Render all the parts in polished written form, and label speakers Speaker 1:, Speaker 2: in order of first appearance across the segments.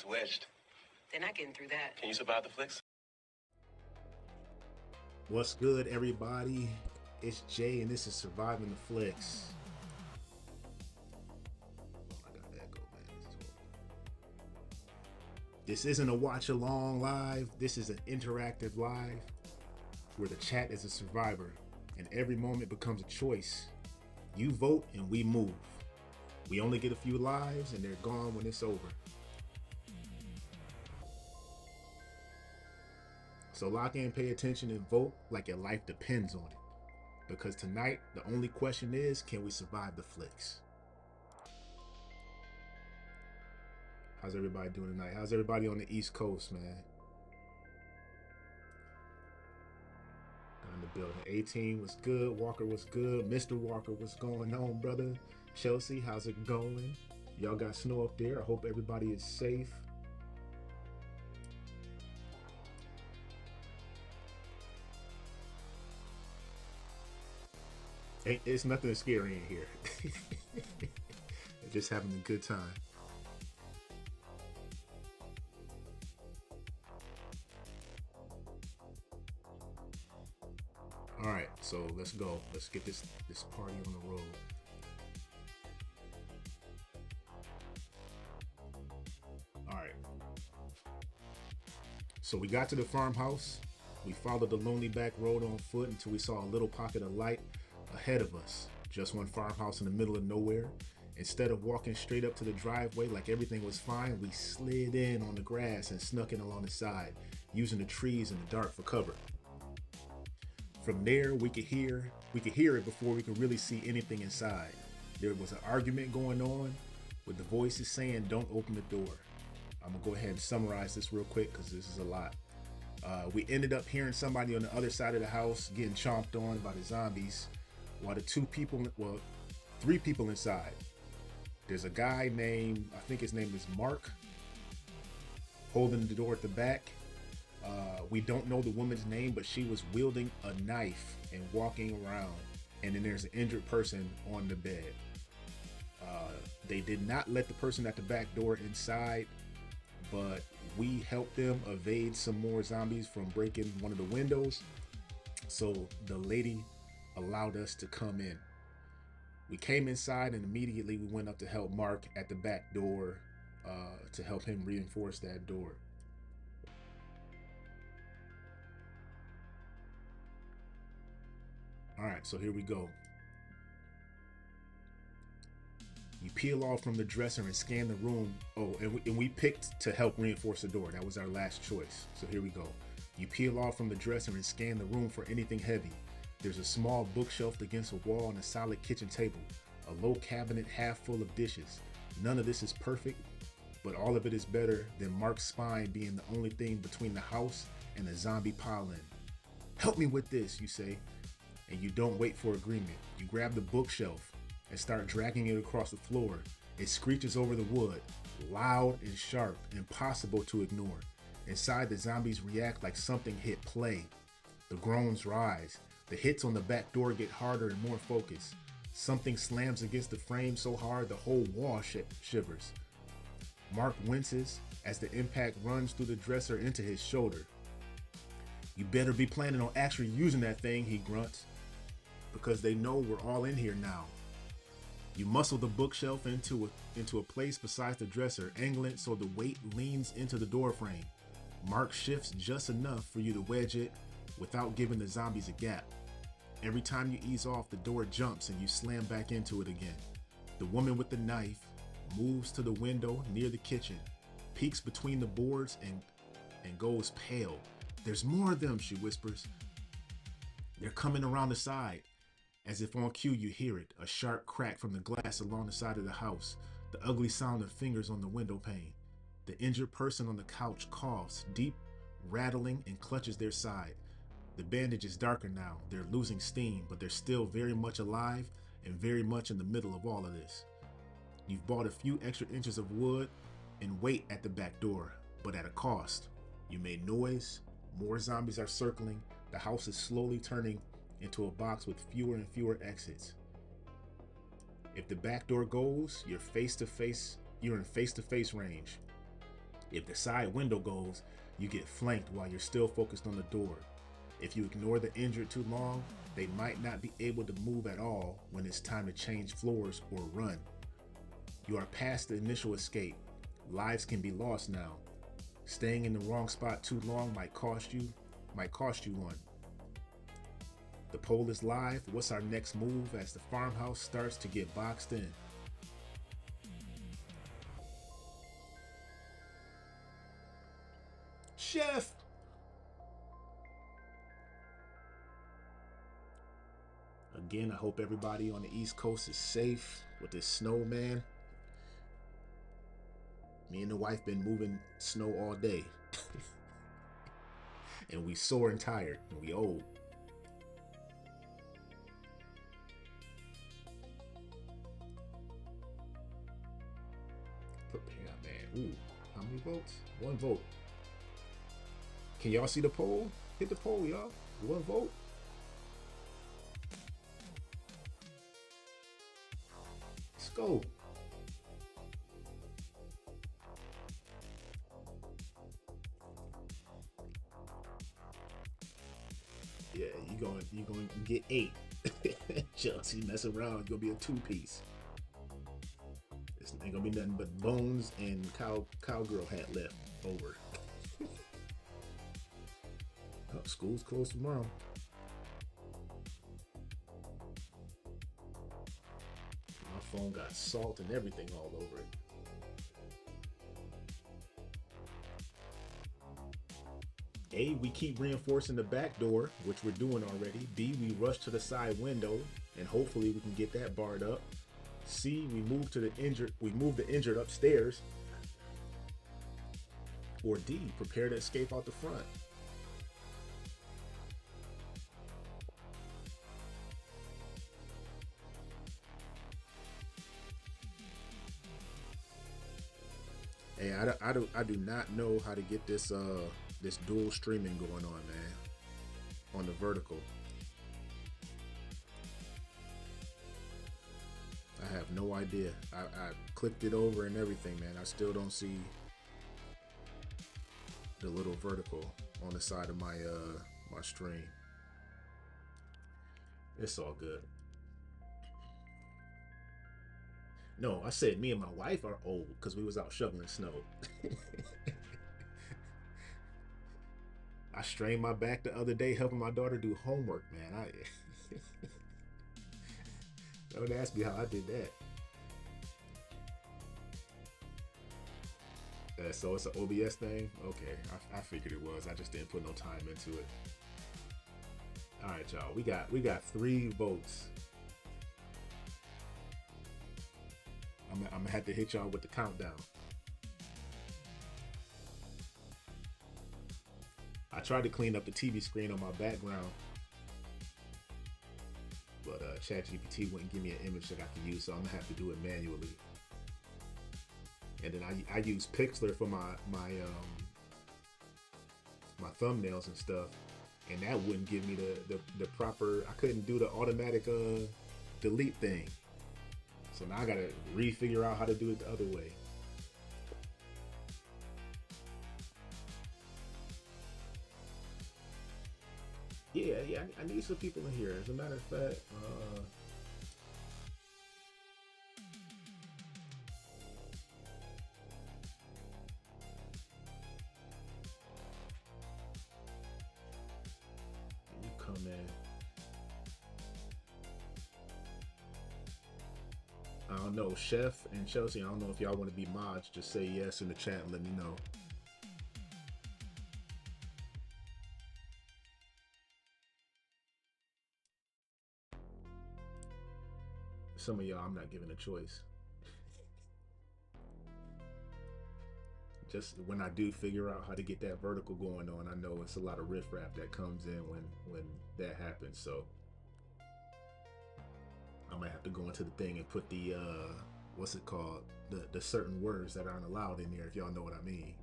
Speaker 1: wedged.
Speaker 2: They're not getting through that.
Speaker 1: Can you survive the flicks?
Speaker 3: What's good, everybody? It's Jay, and this is Surviving the Flix. Oh, I got echo, man. This isn't a watch-along live. This is an interactive live where the chat is a survivor, and every moment becomes a choice. You vote, and we move. We only get a few lives, and they're gone when it's over. So lock in, pay attention, and vote like your life depends on it. Because tonight, the only question is, can we survive the flicks? How's everybody doing tonight? How's everybody on the East Coast, man? In the building. 18 was good. Walker was good. Mr. Walker, what's going on, brother? Chelsea, how's it going? Y'all got snow up there. I hope everybody is safe. It's nothing scary in here. Just having a good time. All right, so let's go. Let's get this party on the road. All right. So we got to the farmhouse. We followed the lonely back road on foot until we saw a little pocket of light ahead of us. Just one farmhouse in the middle of nowhere. Instead of walking straight up to the driveway like everything was fine, we slid in on the grass and snuck in along the side, using the trees in the dark for cover. From there, we could hear it before we could really see anything inside. There was an argument going on with the voices saying, "Don't open the door." I'm gonna go ahead and summarize this real quick because this is a lot. We ended up hearing somebody on the other side of the house getting chomped on by the zombies, while the three people inside. There's a guy named, I think his name is Mark, holding the door at the back. We don't know the woman's name, but she was wielding a knife and walking around. And then there's an injured person on the bed. They did not let the person at the back door inside, but we helped them evade some more zombies from breaking one of the windows. So the lady allowed us to come in. We came inside and immediately we went up to help Mark at the back door to help him reinforce that door. All right, so here we go. You peel off from the dresser and scan the room. Oh, and we picked to help reinforce the door. That was our last choice. So here we go. You peel off from the dresser and scan the room for anything heavy. There's a small bookshelf against a wall and a solid kitchen table. A low cabinet half full of dishes. None of this is perfect, but all of it is better than Mark's spine being the only thing between the house and the zombie pile-in. "Help me with this," you say. And you don't wait for agreement. You grab the bookshelf and start dragging it across the floor. It screeches over the wood, loud and sharp, impossible to ignore. Inside, the zombies react like something hit play. The groans rise. The hits on the back door get harder and more focused. Something slams against the frame so hard the whole wall shivers. Mark winces as the impact runs through the dresser into his shoulder. "You better be planning on actually using that thing," he grunts, because they know we're all in here now. You muscle the bookshelf into a place beside the dresser, angling it so the weight leans into the door frame. Mark shifts just enough for you to wedge it without giving the zombies a gap. Every time you ease off, the door jumps and you slam back into it again. The woman with the knife moves to the window near the kitchen, peeks between the boards and goes pale. "There's more of them," she whispers. "They're coming around the side." As if on cue, you hear it, a sharp crack from the glass along the side of the house, the ugly sound of fingers on the window pane. The injured person on the couch coughs, deep, rattling, and clutches their side. The bandage is darker now. They're losing steam, but they're still very much alive and very much in the middle of all of this. You've bought a few extra inches of wood and weight at the back door, but at a cost. You made noise, more zombies are circling, the house is slowly turning into a box with fewer and fewer exits. If the back door goes, you're in face-to-face range. If the side window goes, you get flanked while you're still focused on the door. If you ignore the injured too long, they might not be able to move at all when it's time to change floors or run. You are past the initial escape. Lives can be lost now. Staying in the wrong spot too long might cost you one. The poll is live. What's our next move as the farmhouse starts to get boxed in? Chef! Again, I hope everybody on the East Coast is safe with this snow, man. Me and the wife been moving snow all day. And we sore and tired, and we old. Prepare, man. Ooh, how many votes? 1 vote. Can y'all see the poll? Hit the poll, y'all. 1 vote. Let's go. Yeah, you going to get 8. Chelsea mess around, you're gonna be a 2-piece. It's ain't gonna be nothing but bones and cowgirl hat left over. Oh, school's closed tomorrow. My phone got salt and everything all over it. A, we keep reinforcing the back door, which we're doing already. B, we rush to the side window, and hopefully we can get that barred up. C, we move the injured upstairs. Or D, prepare to escape out the front. Hey, I do not know how to get this this dual streaming going on, man. On the vertical. I have no idea. I clicked it over and everything, man. I still don't see the little vertical on the side of my my stream. It's all good. No, I said me and my wife are old because we was out shoveling snow. I strained my back the other day helping my daughter do homework, man. Don't ask me how I did that. So it's an OBS thing? Okay, I figured it was. I just didn't put no time into it. All right, y'all. We got 3 votes. I'm gonna have to hit y'all with the countdown. I tried to clean up the TV screen on my background, but ChatGPT wouldn't give me an image that I could use, so I'm gonna have to do it manually. And then I use Pixlr for my thumbnails and stuff, and that wouldn't give me the proper. I couldn't do the automatic delete thing. So now I gotta refigure out how to do it the other way. Yeah, I need some people in here. As a matter of fact, you come in. I don't know, Chef and Chelsea, I don't know if y'all want to be mods. Just say yes in the chat and let me know. Some of y'all I'm not giving a choice. Just when I do figure out how to get that vertical going on, I know it's a lot of riffraff that comes in when that happens. So I might have to go into the thing and put the what's it called, the certain words that aren't allowed in there, if y'all know what I mean.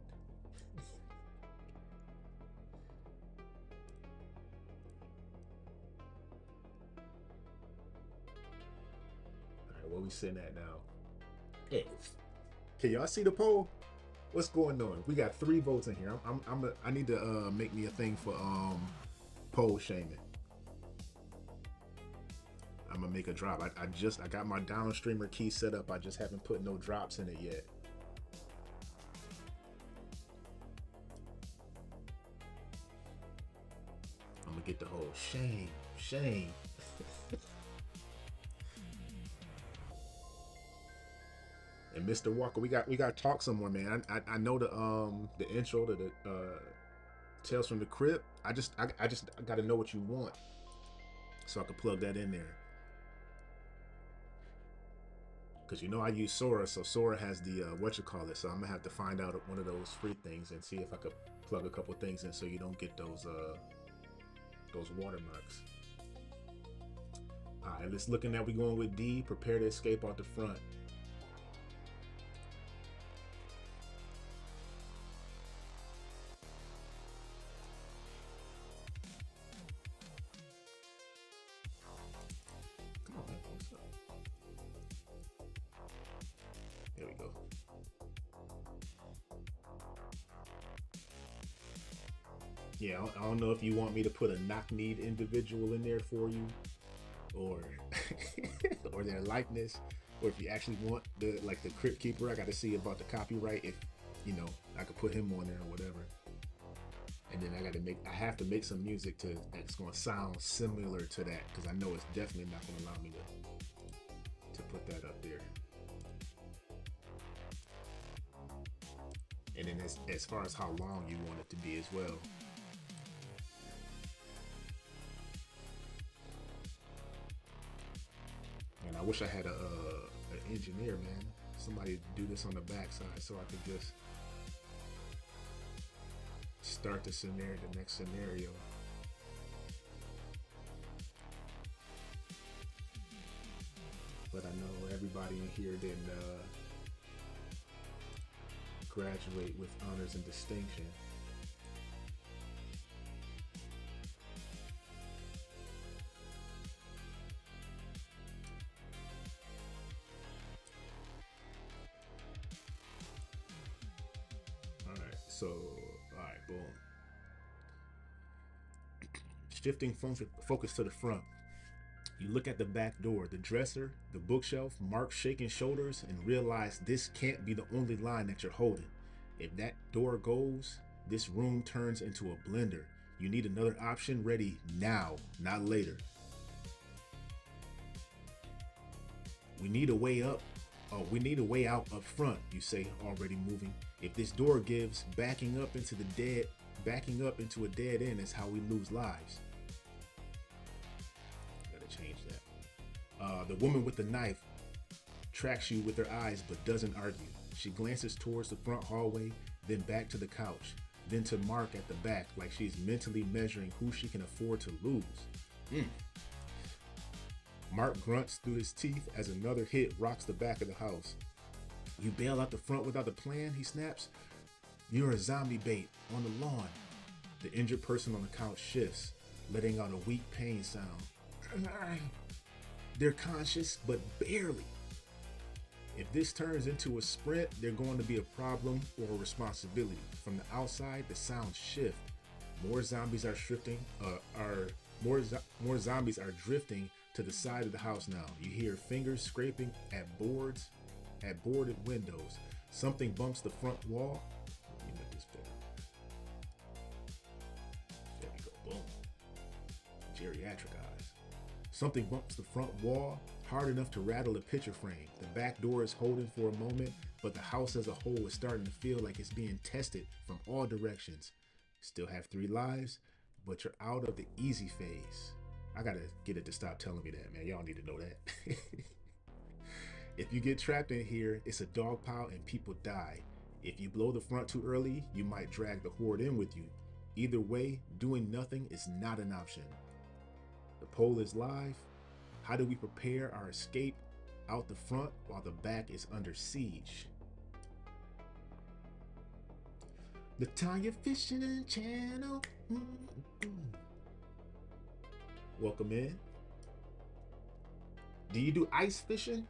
Speaker 3: All right, where we sitting at now? Hey, can y'all see the poll? What's going on? We got 3 votes in here. I need to make me a thing for pole shaming. I'm gonna make a drop. I got my downstreamer key set up. I just haven't put no drops in it yet. I'm gonna get the whole shame. And Mr. Walker, we got to talk some more, man. I know the intro to the Tales from the Crypt. I got to know what you want, so I can plug that in there. Because you know I use Sora, so Sora has the whatchamacallit, so I'm gonna have to find out one of those free things and see if I could plug a couple things in so you don't get those watermarks. All right, let's looking at we going with D. Prepare to escape out the front. Come on, man. What's up? There we go. Yeah, I don't know if you want me to put a knock-kneed individual in there for you, or or their likeness, or if you actually want the Crypt Keeper. I got to see about the copyright. If you know, I could put him on there or whatever. And then I have to make some music that's gonna sound similar to that, because I know it's definitely not gonna allow me to put that up there. And then as far as how long you want it to be as well. And I wish I had an engineer, man. Somebody do this on the backside so I could just start the next scenario. But I know everybody in here didn't graduate with honors and distinction. So, alright, boom. Shifting focus to the front. You look at the back door, the dresser, the bookshelf, Mark shaking shoulders, and realize this can't be the only line that you're holding. If that door goes, this room turns into a blender. You need another option ready now, not later. We need a way up. Oh, we need a way out up front, you say, already moving. If this door gives, backing up into a dead end is how we lose lives. Gotta change that. The woman with the knife tracks you with her eyes but doesn't argue. She glances towards the front hallway, then back to the couch, then to Mark at the back, like she's mentally measuring who she can afford to lose. Mark grunts through his teeth as another hit rocks the back of the house. You bail out the front without a plan, he snaps. You're a zombie bait on the lawn. The injured person on the couch shifts, letting out a weak pain sound. They're conscious, but barely. If this turns into a sprint, they're going to be a problem or a responsibility. From the outside, the sounds shift. More zombies are drifting to the side of the house now. You hear fingers scraping at boarded windows. Something bumps the front wall. Let me make this better. There we go. Boom. Geriatric eyes. Something bumps the front wall hard enough to rattle a picture frame. The back door is holding for a moment, but the house as a whole is starting to feel like it's being tested from all directions. Still have 3 lives, but you're out of the easy phase. I gotta get it to stop telling me that, man. Y'all need to know that. If you get trapped in here, it's a dog pile and people die. If you blow the front too early, you might drag the horde in with you. Either way, doing nothing is not an option. The poll is live. How do we prepare our escape out the front while the back is under siege? Latanya Fishing Channel. Welcome in. Do you do ice fishing?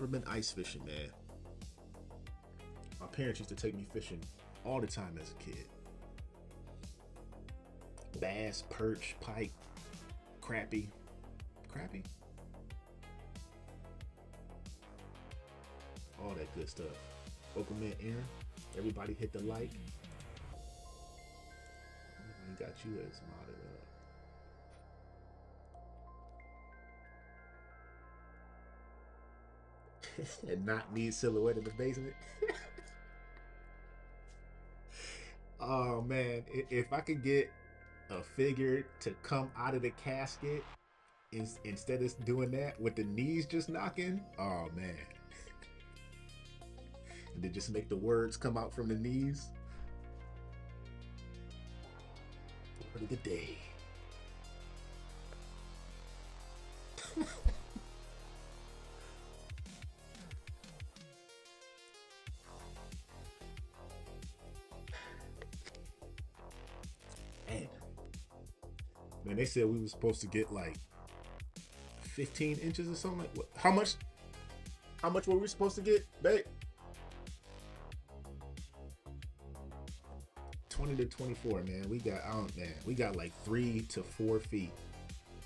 Speaker 3: never been ice fishing, man. My parents used to take me fishing all the time as a kid. Bass, perch, pike, crappie. Crappie? All that good stuff. Welcome in, Aaron. Everybody hit the like. We got you as modded up. And not need silhouette in the basement. Oh man, if I could get a figure to come out of the casket instead of doing that with the knees just knocking, oh man. And then just make the words come out from the knees. Word of the day. Man, they said we were supposed to get like 15 inches or something. Like, what? How much were we supposed to get, babe? 20 to 24, man. We got like 3 to 4 feet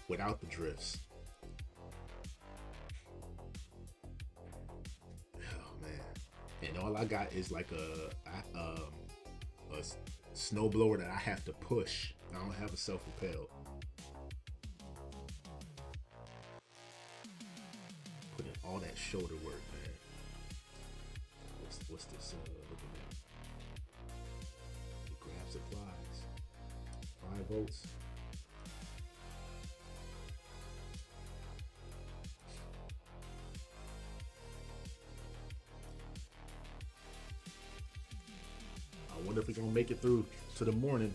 Speaker 3: without the drifts. Oh man. And all I got is like a snow blower that I have to push. I don't have a self-propelled. Put in all that shoulder work, man. What's this looking at? Grab supplies. 5 volts. I wonder if we're gonna make it through to the morning.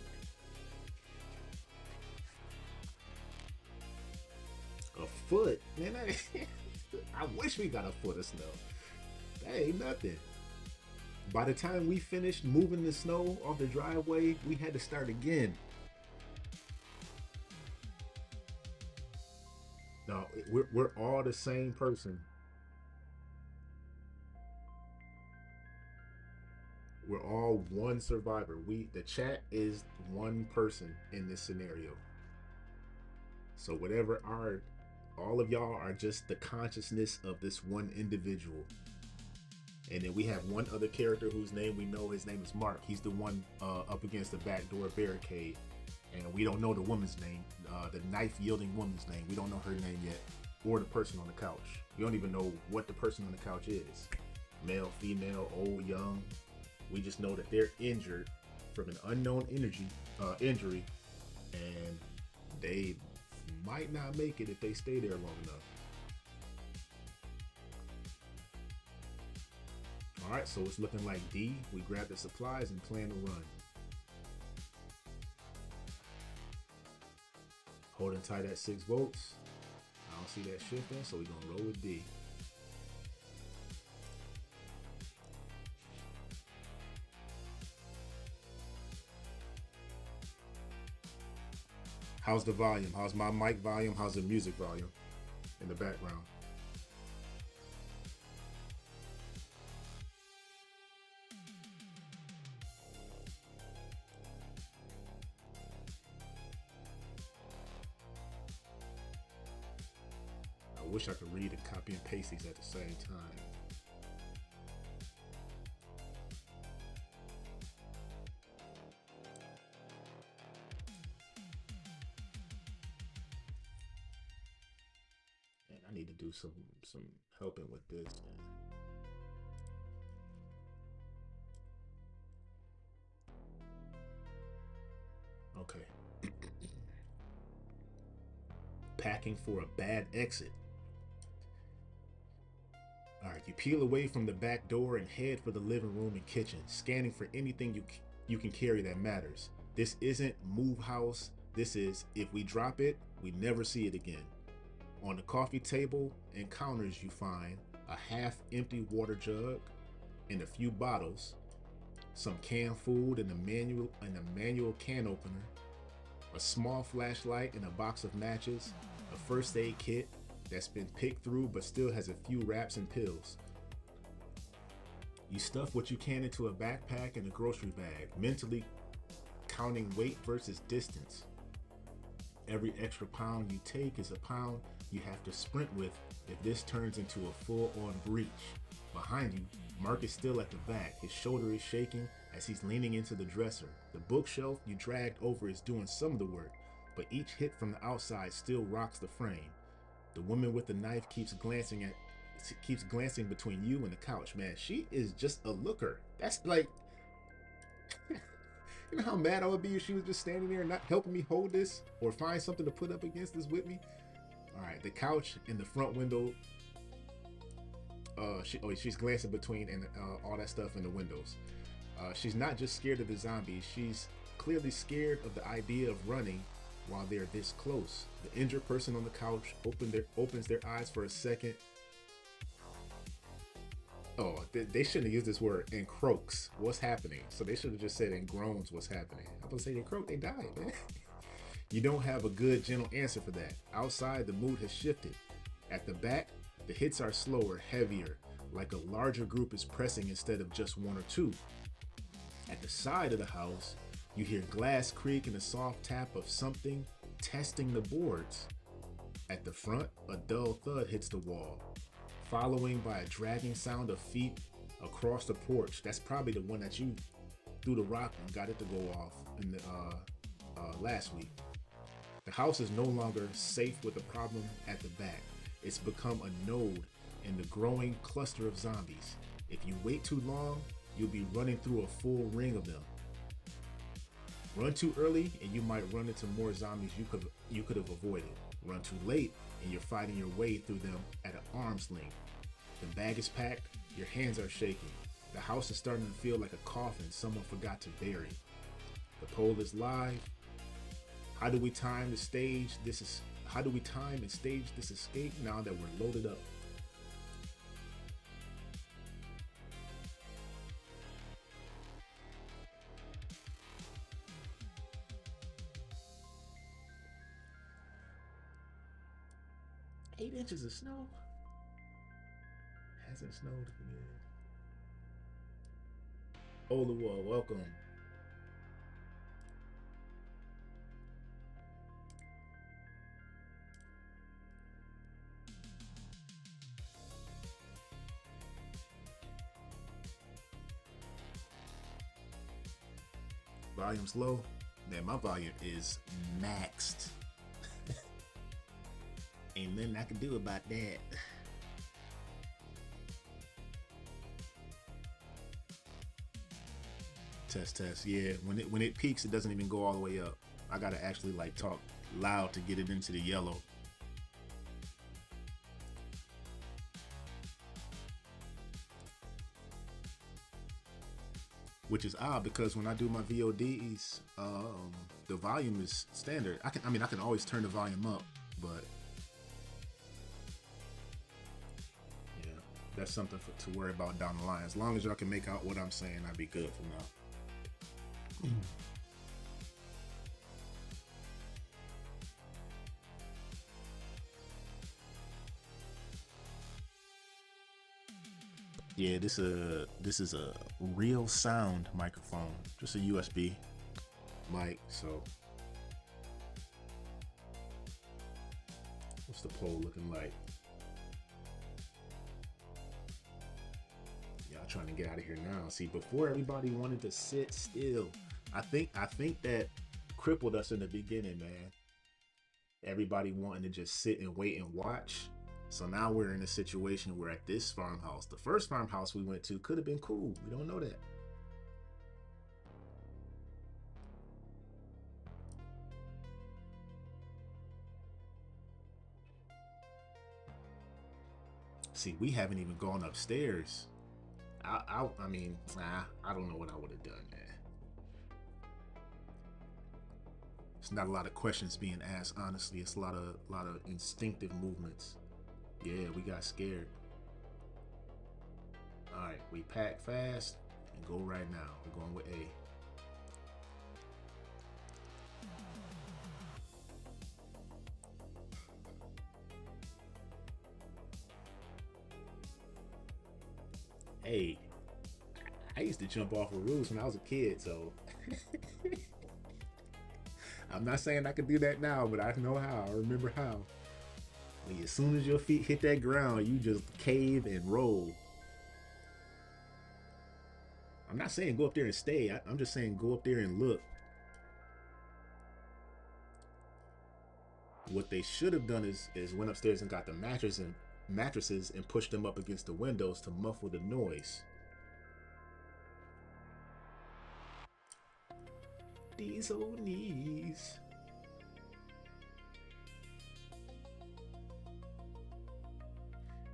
Speaker 3: A foot, man. I wish we got a foot of snow. That ain't nothing. By the time we finished moving the snow off the driveway, we had to start again. No, we're all the same person. We're all one survivor. The chat is one person in this scenario. So whatever all of y'all are just the consciousness of this one individual. And then we have one other character whose name we know. His name is Mark. He's the one up against the backdoor barricade. And we don't know the woman's name, the knife-yielding woman's name. We don't know her name yet, or the person on the couch. We don't even know what the person on the couch is. Male, female, old, young. We just know that they're injured from an unknown injury, and they might not make it if they stay there long enough. All right, so it's looking like D. We grab the supplies and plan to run. Holding tight at 6 volts. I don't see that shifting, so we're gonna roll with D. How's the volume? How's my mic volume? How's the music volume in the background? I wish I could read and copy and paste these at the same time. I need to do some helping with this. Okay. Packing for a bad exit. All right, you peel away from the back door and head for the living room and kitchen, scanning for anything you can carry that matters. This isn't move house. This is if we drop it, we never see it again. On the coffee table and counters, you find a half-empty water jug and a few bottles, some canned food and a manual can opener, a small flashlight and a box of matches, a first aid kit, that's been picked through but still has a few wraps and pills. You stuff what you can into a backpack and a grocery bag, mentally counting weight versus distance. Every extra pound you take is a pound you have to sprint with if this turns into a full-on breach. Behind you, Mark is still at the back. His shoulder is shaking as he's leaning into the dresser. The bookshelf you dragged over is doing some of the work, but each hit from the outside still rocks the frame. The woman with the knife keeps glancing between you and the couch. Man, she is just a looker. That's like, you know how mad I would be if she was just standing there not helping me hold this or find something to put up against this with me. All right, the couch and the front window. She's glancing between and all that stuff in the windows. She's not just scared of the zombies. She's clearly scared of the idea of running while they're this close. The injured person on the couch opens their eyes for a second. Oh, they shouldn't have used this word. And croaks. What's happening? So they should have just said and groans. What's happening? I'm gonna say they croak. They died, man. You don't have a good, gentle answer for that. Outside, the mood has shifted. At the back, the hits are slower, heavier, like a larger group is pressing instead of just one or two. At the side of the house, you hear glass creak and a soft tap of something testing the boards. At the front, a dull thud hits the wall, following by a dragging sound of feet across the porch. That's probably the one that you threw the rock and got it to go off in the last week. The house is no longer safe with the problem at the back. It's become a node in the growing cluster of zombies. If you wait too long, you'll be running through a full ring of them. Run too early and you might run into more zombies you could have avoided. Run too late and you're fighting your way through them at an arm's length. The bag is packed, your hands are shaking. The house is starting to feel like a coffin someone forgot to bury. The poll is live. How do we time and stage this escape now that we're loaded up? Eight inches of snow. Hasn't snowed yet. Oluwa, welcome. Volume's low. Man, my volume is maxed. Ain't nothing I can do about that. Test. Yeah, when it peaks, it doesn't even go all the way up. I gotta actually like talk loud to get it into the yellow. Which is odd because when I do my VODs, the volume is standard. I can always turn the volume up, but yeah, that's something to worry about down the line. As long as y'all can make out what I'm saying, I'd be good for now. Yeah, this is a real sound microphone, just a USB mic. So what's the poll looking like? Y'all trying to get out of here now. See, before everybody wanted to sit still. I think that crippled us in the beginning, man. Everybody wanting to just sit and wait and watch. So now we're in a situation where at this farmhouse, the first farmhouse we went to could have been cool. We don't know that. See, we haven't even gone upstairs. I mean, I don't know what I would have done, man. It's not a lot of questions being asked, honestly. It's a lot of instinctive movements. Yeah, we got scared. All right, we pack fast and go right now. We're going with A. Hey, I used to jump off of roofs when I was a kid, so I'm not saying I could do that now, but I know how. I remember how. When as soon as your feet hit that ground, you just cave and roll. I'm not saying go up there and stay. I'm just saying go up there and look. What they should have done is went upstairs and got the mattresses and pushed them up against the windows to muffle the noise. These old knees.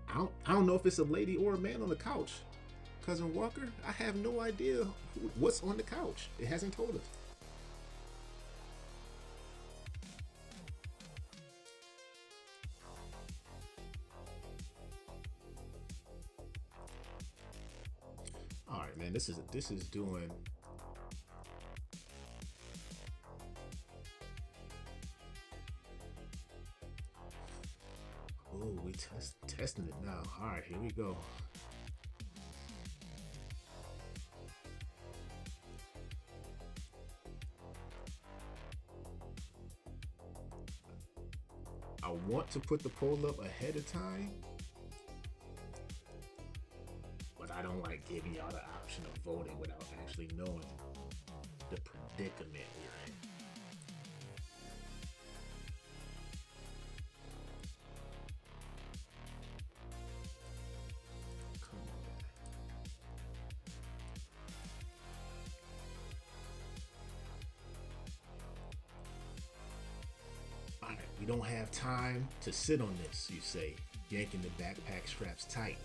Speaker 3: I don't know if it's a lady or a man on the couch. Cousin Walker, I have no idea what's on the couch. It hasn't told us. All right, man. This is doing. Oh, we testing it now. All right, here we go. I want to put the poll up ahead of time, but I don't like giving y'all the option of voting without actually knowing the predicament we're in. Come on. Alright, we don't have time to sit on this, you say, yanking the backpack straps tight.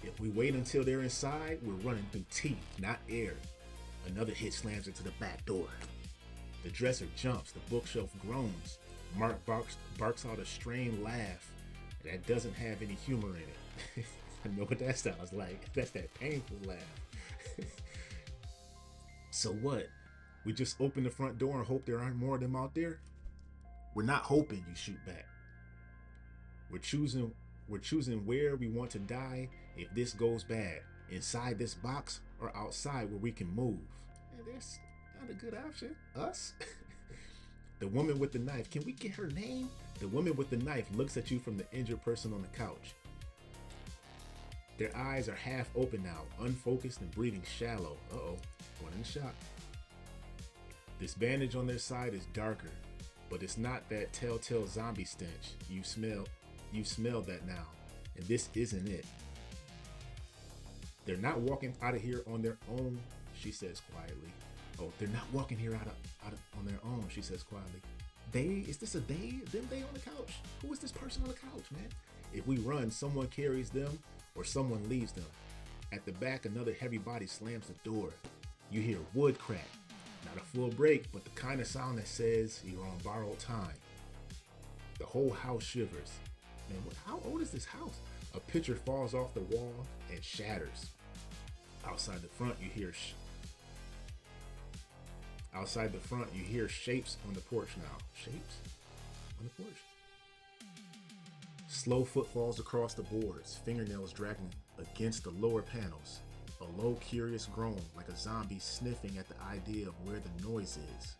Speaker 3: If we wait until they're inside, we're running through teeth, not air. Another hit slams into the back door. The dresser jumps, the bookshelf groans. Mark barks out a strained laugh that doesn't have any humor in it. I know what that sounds like. That's that painful laugh. So what? We just open the front door and hope there aren't more of them out there? We're not hoping, you shoot back. We're choosing where we want to die if this goes bad. Inside this box or outside where we can move. And that's not a good option. Us? The woman with the knife. Can we get her name? The woman with the knife looks at you from the injured person on the couch. Their eyes are half open now, unfocused and breathing shallow. Uh-oh, one in shot. This bandage on their side is darker, but it's not that telltale zombie stench. You've smelled that now, and this isn't it. They're not walking out of here on their own, she says quietly. Oh, they're not walking here out on their own, she says quietly. They? Is this a they? Them they on the couch? Who is this person on the couch, man? If we run, someone carries them or someone leaves them. At the back, another heavy body slams the door. You hear wood crack. Not a full break, but the kind of sound that says you're on borrowed time. The whole house shivers. Man, how old is this house? A picture falls off the wall and shatters. Outside the front, you hear shapes on the porch now. Shapes on the porch. Slow footfalls across the boards, fingernails dragging against the lower panels. A low, curious groan, like a zombie sniffing at the idea of where the noise is.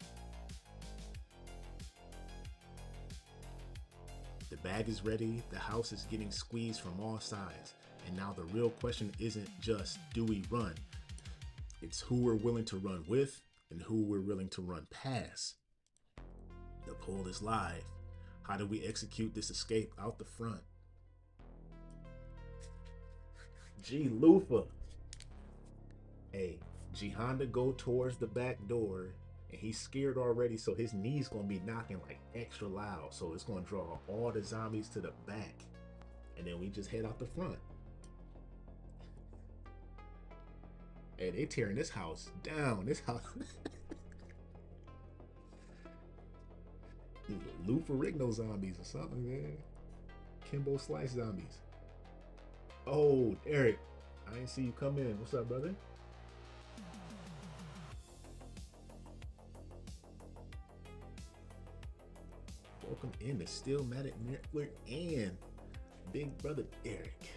Speaker 3: The bag is ready, the house is getting squeezed from all sides, and now the real question isn't just, do we run? It's who we're willing to run with and who we're willing to run past. The poll is live. How do we execute this escape out the front? G. Lufa. Hey, G Honda go towards the back door, and he's scared already, so his knees gonna be knocking like extra loud. So it's gonna draw all the zombies to the back, and then we just head out the front. Hey, they tearing this house down. This house. Lou Ferrigno zombies or something, man. Kimbo Slice zombies. Oh, Eric, I didn't see you come in. What's up, brother? Welcome in to Stillmatic Network and Big Brother Eric.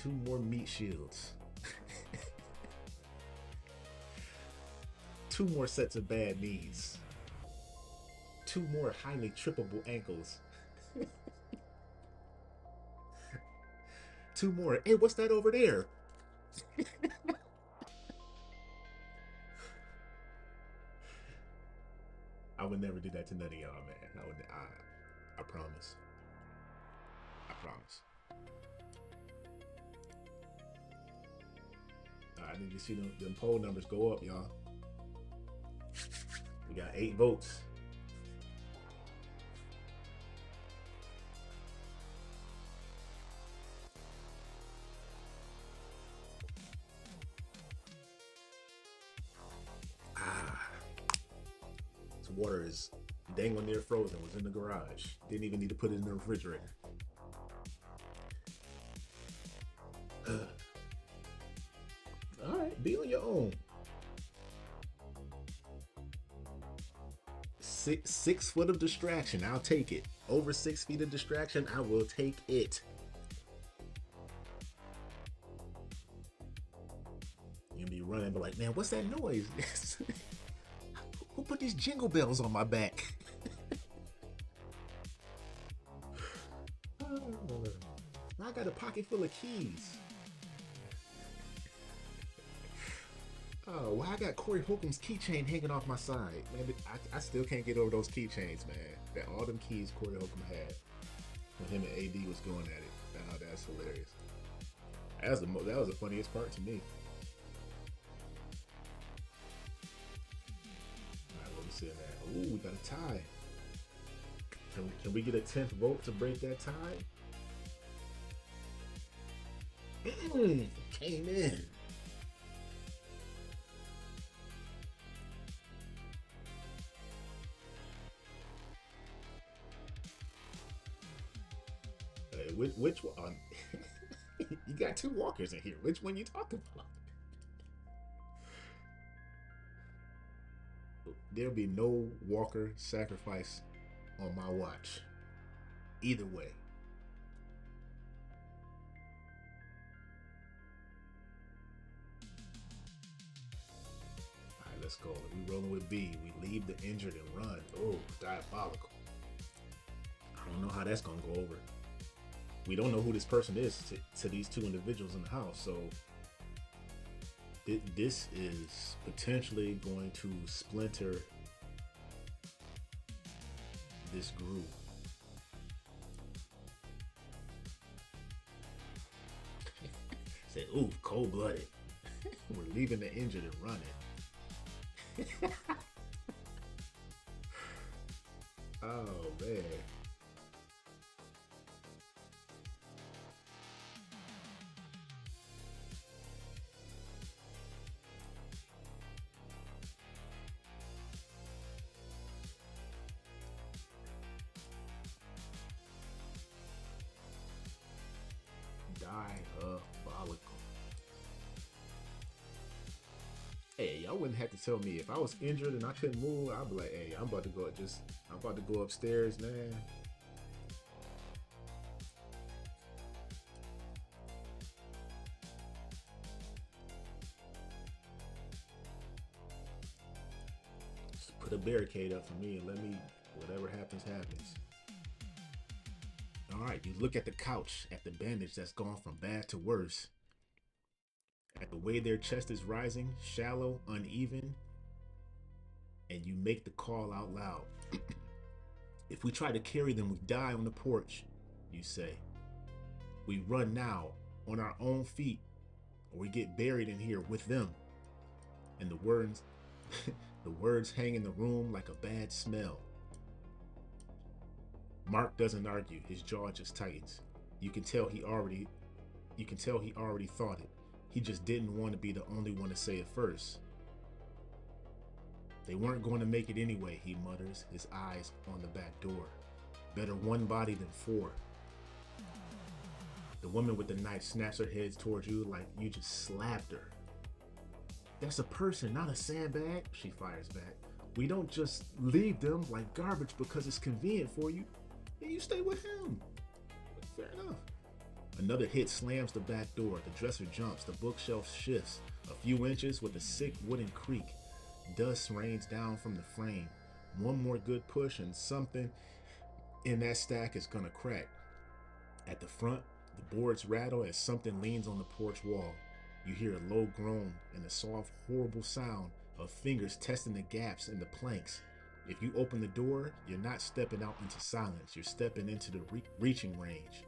Speaker 3: 2 more meat shields. 2 more sets of bad knees. 2 more highly trippable ankles. 2 more. Hey, what's that over there? I would never do that to none of y'all, man. I promise. I promise. I need to see them poll numbers go up, y'all. We got 8 votes. This water is dang on near frozen. Was in the garage. Didn't even need to put it in the refrigerator. All right, be on your own. 6 foot of distraction, I'll take it. Over 6 feet of distraction, I will take it. You'll be running, but like, man, what's that noise? Who put these jingle bells on my back? I got a pocket full of keys. Oh, well, I got Corey Holcomb's keychain hanging off my side. Man, I still can't get over those keychains, man. That all them keys Corey Holcomb had when him and AD was going at it. Oh, that's hilarious. That was the funniest part to me. All right, what we saying that? Ooh, we got a tie. Can we get a 10th vote to break that tie? Came in. Which one? You got 2 walkers in here. Which one you talking about? There'll be no walker sacrifice on my watch. Either way. Alright, let's go. We rolling with B. We leave the injured and run. Oh, diabolical. I don't know how that's gonna go over. We don't know who this person is to these 2 individuals in the house, so this is potentially going to splinter this group. Said, ooh, cold-blooded. We're leaving the injured and running. Oh, man. Diabolical. Hey, y'all wouldn't have to tell me if I was injured and I couldn't move. I'd be like, hey, I'm about to go upstairs, man. Just put a barricade up for me and let me, whatever happens, happens. All right, you look at the couch, at the bandage that's gone from bad to worse, at the way their chest is rising, shallow, uneven, and you make the call out loud. If we try to carry them, we die on the porch, you say. We run now, on our own feet, or we get buried in here with them. And the words, the words hang in the room like a bad smell. Mark doesn't argue, his jaw just tightens. You can tell he already thought it. He just didn't want to be the only one to say it first. They weren't going to make it anyway, he mutters, his eyes on the back door. Better 1 body than 4. The woman with the knife snaps her head towards you like you just slapped her. That's a person, not a sandbag, she fires back. We don't just leave them like garbage because it's convenient for you. And you stay with him. Fair enough. Another hit slams the back door. The dresser jumps. The bookshelf shifts a few inches with a sick wooden creak. Dust rains down from the frame. One more good push and something in that stack is gonna crack. At the front, the boards rattle as something leans on the porch wall. You hear a low groan and the soft, horrible sound of fingers testing the gaps in the planks. If you open the door, you're not stepping out into silence. You're stepping into the reaching range.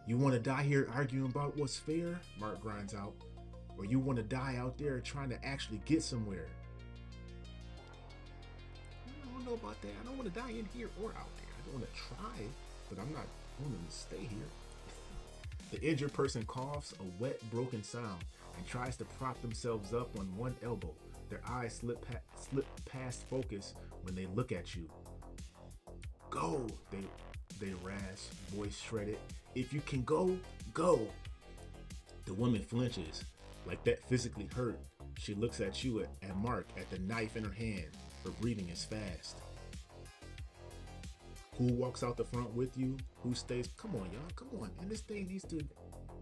Speaker 3: You want to die here arguing about what's fair? Mark grinds out. Or you want to die out there trying to actually get somewhere? I don't know about that. I don't want to die in here or out there. I don't want to try, but I'm not going to stay here. The injured person coughs a wet, broken sound and tries to prop themselves up on one elbow. Their eyes slip past focus when they look at you. Go, they rasp, voice shredded. If you can go, go. The woman flinches, like that physically hurt. She looks at you at Mark at the knife in her hand. Her breathing is fast. Who walks out the front with you? Who stays? Come on, y'all, come on. And this thing needs to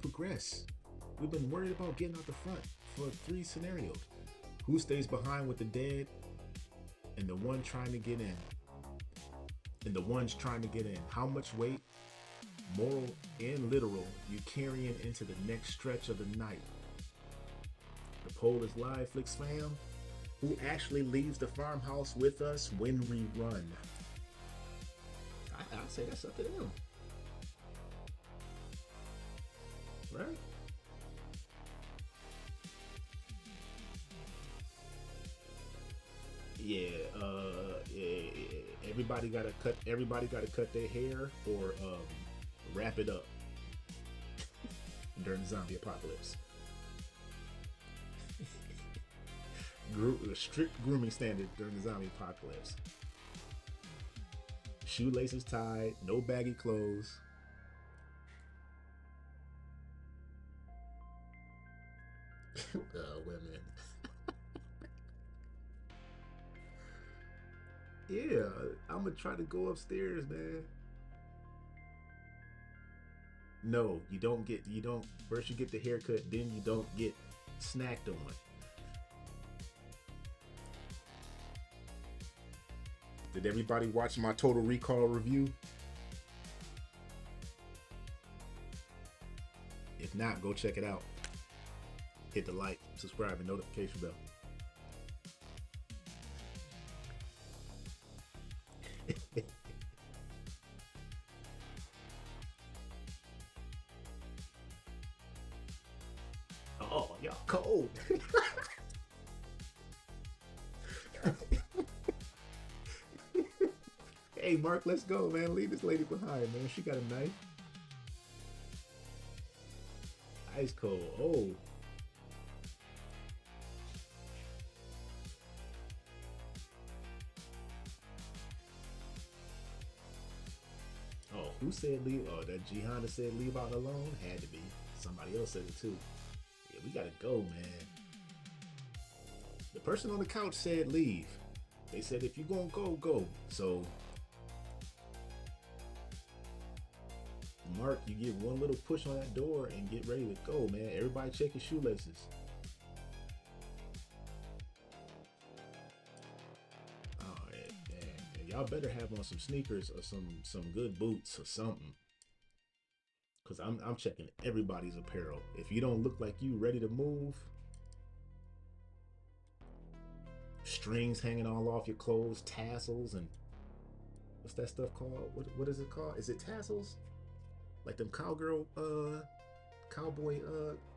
Speaker 3: progress. We've been worried about getting out the front for 3 scenarios. Who stays behind with the dead? And the one trying to get in. And the ones trying to get in. How much weight, moral and literal, you carrying into the next stretch of the night? The poll is live, Flix fam. Who actually leaves the farmhouse with us when we run? I'd say that's up to them. Right? Yeah, everybody gotta cut their hair or wrap it up during the zombie apocalypse. Strict grooming standards during the zombie apocalypse. Shoelaces tied, no baggy clothes. Women. Yeah, I'm gonna try to go upstairs, man. No, you don't. First you get the haircut, then you don't get snacked on. Did everybody watch my Total Recall review? If not, go check it out. Hit the like, subscribe, and notification bell. Oh, y'all cold. Hey, Mark, let's go, man. Leave this lady behind, man. She got a knife. Ice cold. Oh. Oh, who said leave? Oh, that Gihanna said leave out alone? Had to be. Somebody else said it too. Yeah, we gotta go, man. The person on the couch said leave. They said if you gonna go, go. So Mark, you get one little push on that door and get ready to go, man. Everybody check your shoelaces. Oh, man. Y'all better have on some sneakers or some good boots or something. Cause I'm checking everybody's apparel. If you don't look like you ready to move, strings hanging all off your clothes, tassels, and what's that stuff called? What is it called? Is it tassels? Like them cowboy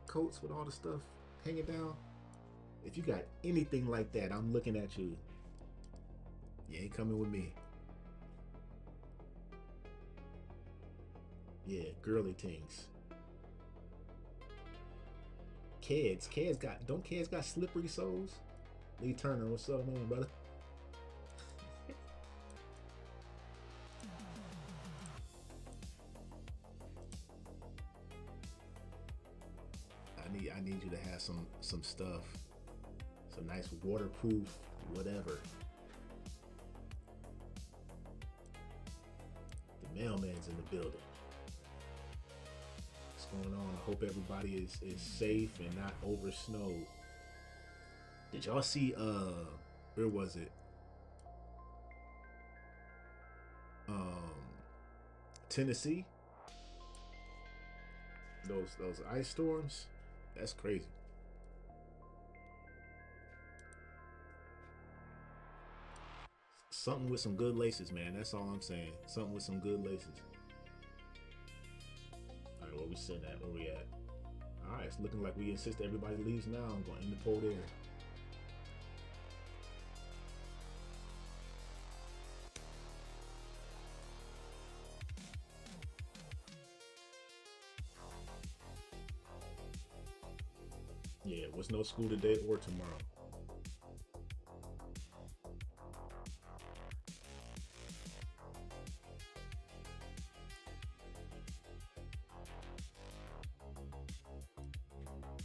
Speaker 3: coats with all the stuff hanging down. If you got anything like that, I'm looking at you. You ain't coming with me. Yeah, girly things. Don't kids got slippery soles? Lee Turner, what's up, man, brother? I need you to have some stuff, some nice waterproof whatever. The mailman's in the building. What's going on? I hope everybody is safe and not over snowed. Did y'all see where was it? Tennessee? Those ice storms? That's crazy. Something with some good laces, man. That's all I'm saying. Something with some good laces. All right, where we sitting at? Where we at? All right, it's looking like we insist everybody leaves now. I'm going to end the poll there. Yeah, was no school today or tomorrow.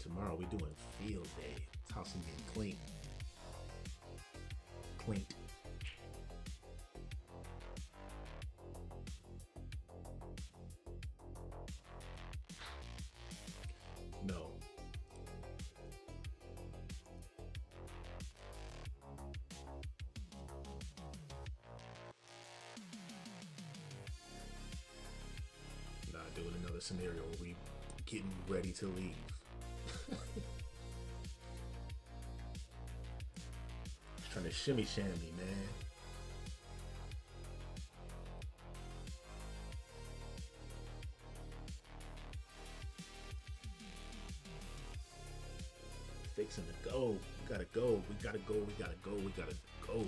Speaker 3: Tomorrow we doing field day. House is getting clean. Cleaned. No. Not doing another scenario where we getting ready to leave. Trying to shimmy shammy, man. Fixing to go. We gotta go. We gotta go. We gotta go. We gotta go.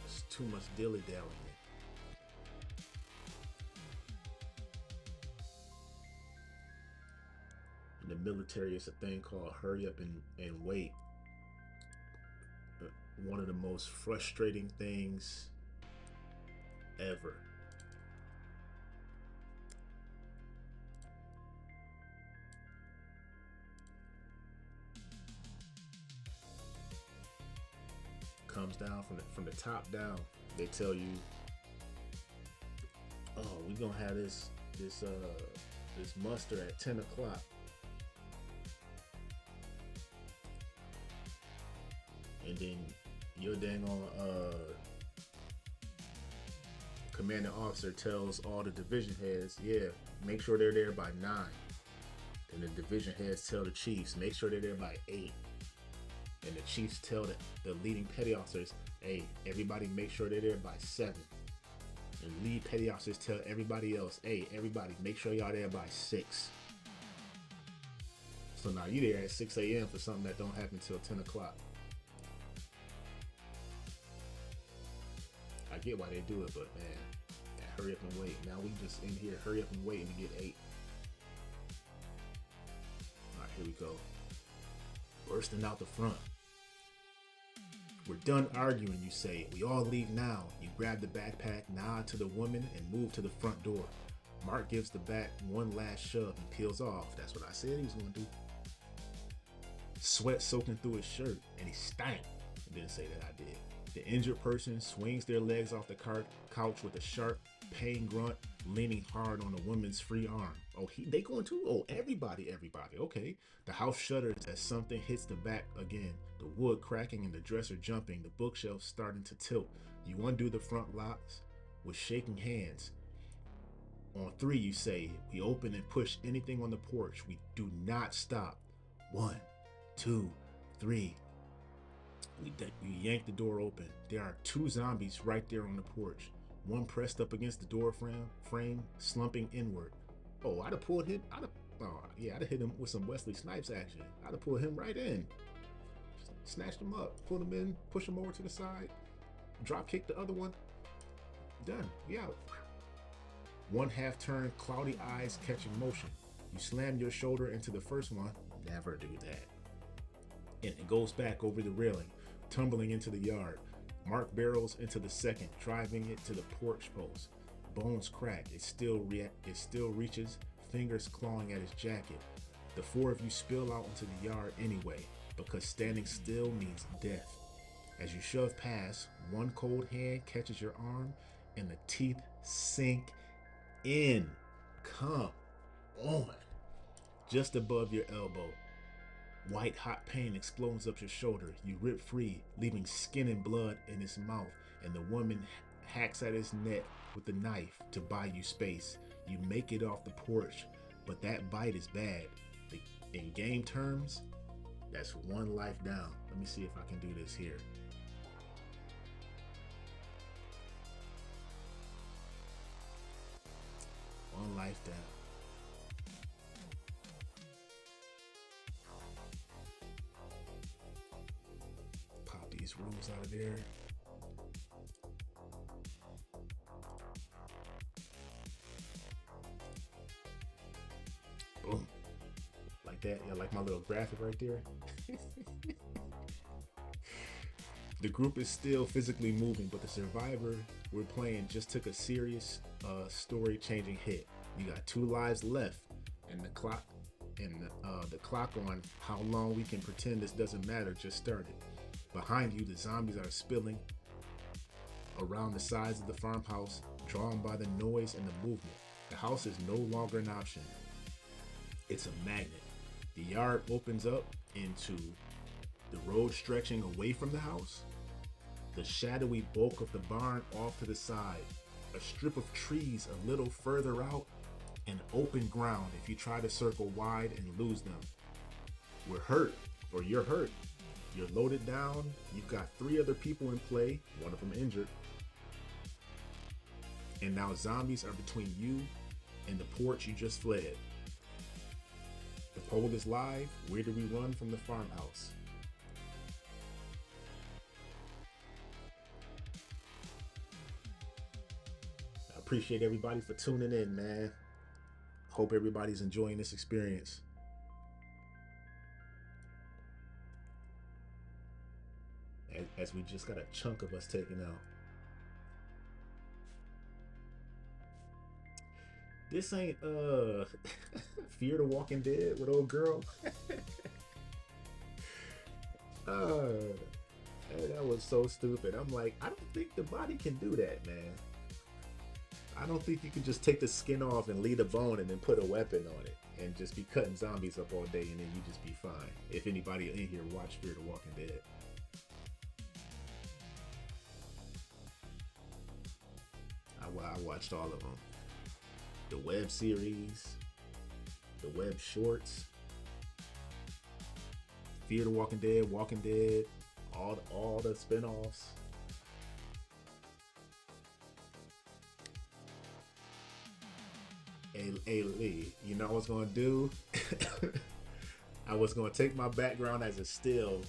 Speaker 3: It's too much dilly-dallying. In the military, it's a thing called hurry up and wait. One of the most frustrating things ever. Comes down from the top down. They tell you, oh, we gonna have this muster at 10 o'clock. And then your dang on commanding officer tells all the division heads, yeah, make sure they're there by 9. And the division heads tell the chiefs, make sure they're there by 8. And the chiefs tell the leading petty officers, hey, everybody make sure they're there by 7. And lead petty officers tell everybody else, hey, everybody make sure y'all there by 6. So now you there at 6 a.m. for something that don't happen until 10 o'clock. I get why they do it, but man, hurry up and wait. Now we just in here, hurry up and wait and get 8. All right, here we go. Bursting out the front. We're done arguing, you say. We all leave now. You grab the backpack, nod to the woman, and move to the front door. Mark gives the back one last shove and peels off. That's what I said he was going to do. Sweat soaking through his shirt, and he stank. I didn't say that I did. The injured person swings their legs off the couch with a sharp, pain grunt, leaning hard on the woman's free arm. Oh, they going too? Oh, everybody. Okay. The house shudders as something hits the back again. The wood cracking and the dresser jumping, the bookshelf starting to tilt. You undo the front locks with shaking hands. On 3, you say, we open and push anything on the porch. We do not stop. 1, 2, 3. We yank the door open. There are 2 zombies right there on the porch. One pressed up against the door frame, slumping inward. Oh, I'd have pulled him. I'd have hit him with some Wesley Snipes action. I'd have pulled him right in. Snatched him up, pulled him in, push him over to the side, drop kick the other one. Done. We out. One half turn, cloudy eyes catching motion. You slam your shoulder into the first one. Never do that. And it goes back over the railing, tumbling into the yard. Mark barrels into the second, driving it to the porch post. Bones crack. It still reaches, fingers clawing at his jacket. The 4 of you spill out into the yard anyway. because standing still means death. As you shove past, one cold hand catches your arm and the teeth sink in. Come on. Just above your elbow. White hot pain explodes up your shoulder. You rip free, leaving skin and blood in his mouth, and the woman hacks at his neck with a knife to buy you space. You make it off the porch, but that bite is bad. In game terms, that's one life down. Let me see if I can do this here. One life down. Pop these rules out of there. Boom. Like that. Yeah, like my little graphic right there. The group is still physically moving, but the survivor we're playing just took a serious story-changing hit. You got 2 lives left, and the clock on how long we can pretend this doesn't matter just started. Behind you, the zombies are spilling around the sides of the farmhouse, drawn by the noise and the movement. The house is no longer an option. It's a magnet. The yard opens up into the road stretching away from the house. The shadowy bulk of the barn off to the side. A strip of trees a little further out, and open ground if you try to circle wide and lose them. We're hurt, or you're hurt. You're loaded down. You've got 3 other people in play, one of them injured. And now zombies are between you and the porch you just fled. The poll is live. Where do we run from the farmhouse? I appreciate everybody for tuning in, man. Hope everybody's enjoying this experience. As we just got a chunk of us taken out. This ain't Fear the Walking Dead with old girl. That was so stupid. I'm like, I don't think the body can do that, man. I don't think you can just take the skin off and leave the bone and then put a weapon on it and just be cutting zombies up all day and then you just be fine. If anybody in here watched Fear the Walking Dead. I watched all of them. The web series, the web shorts, Fear the Walking Dead, all the spinoffs. Hey Lee, you know what I was gonna do? I was gonna take my background as a still,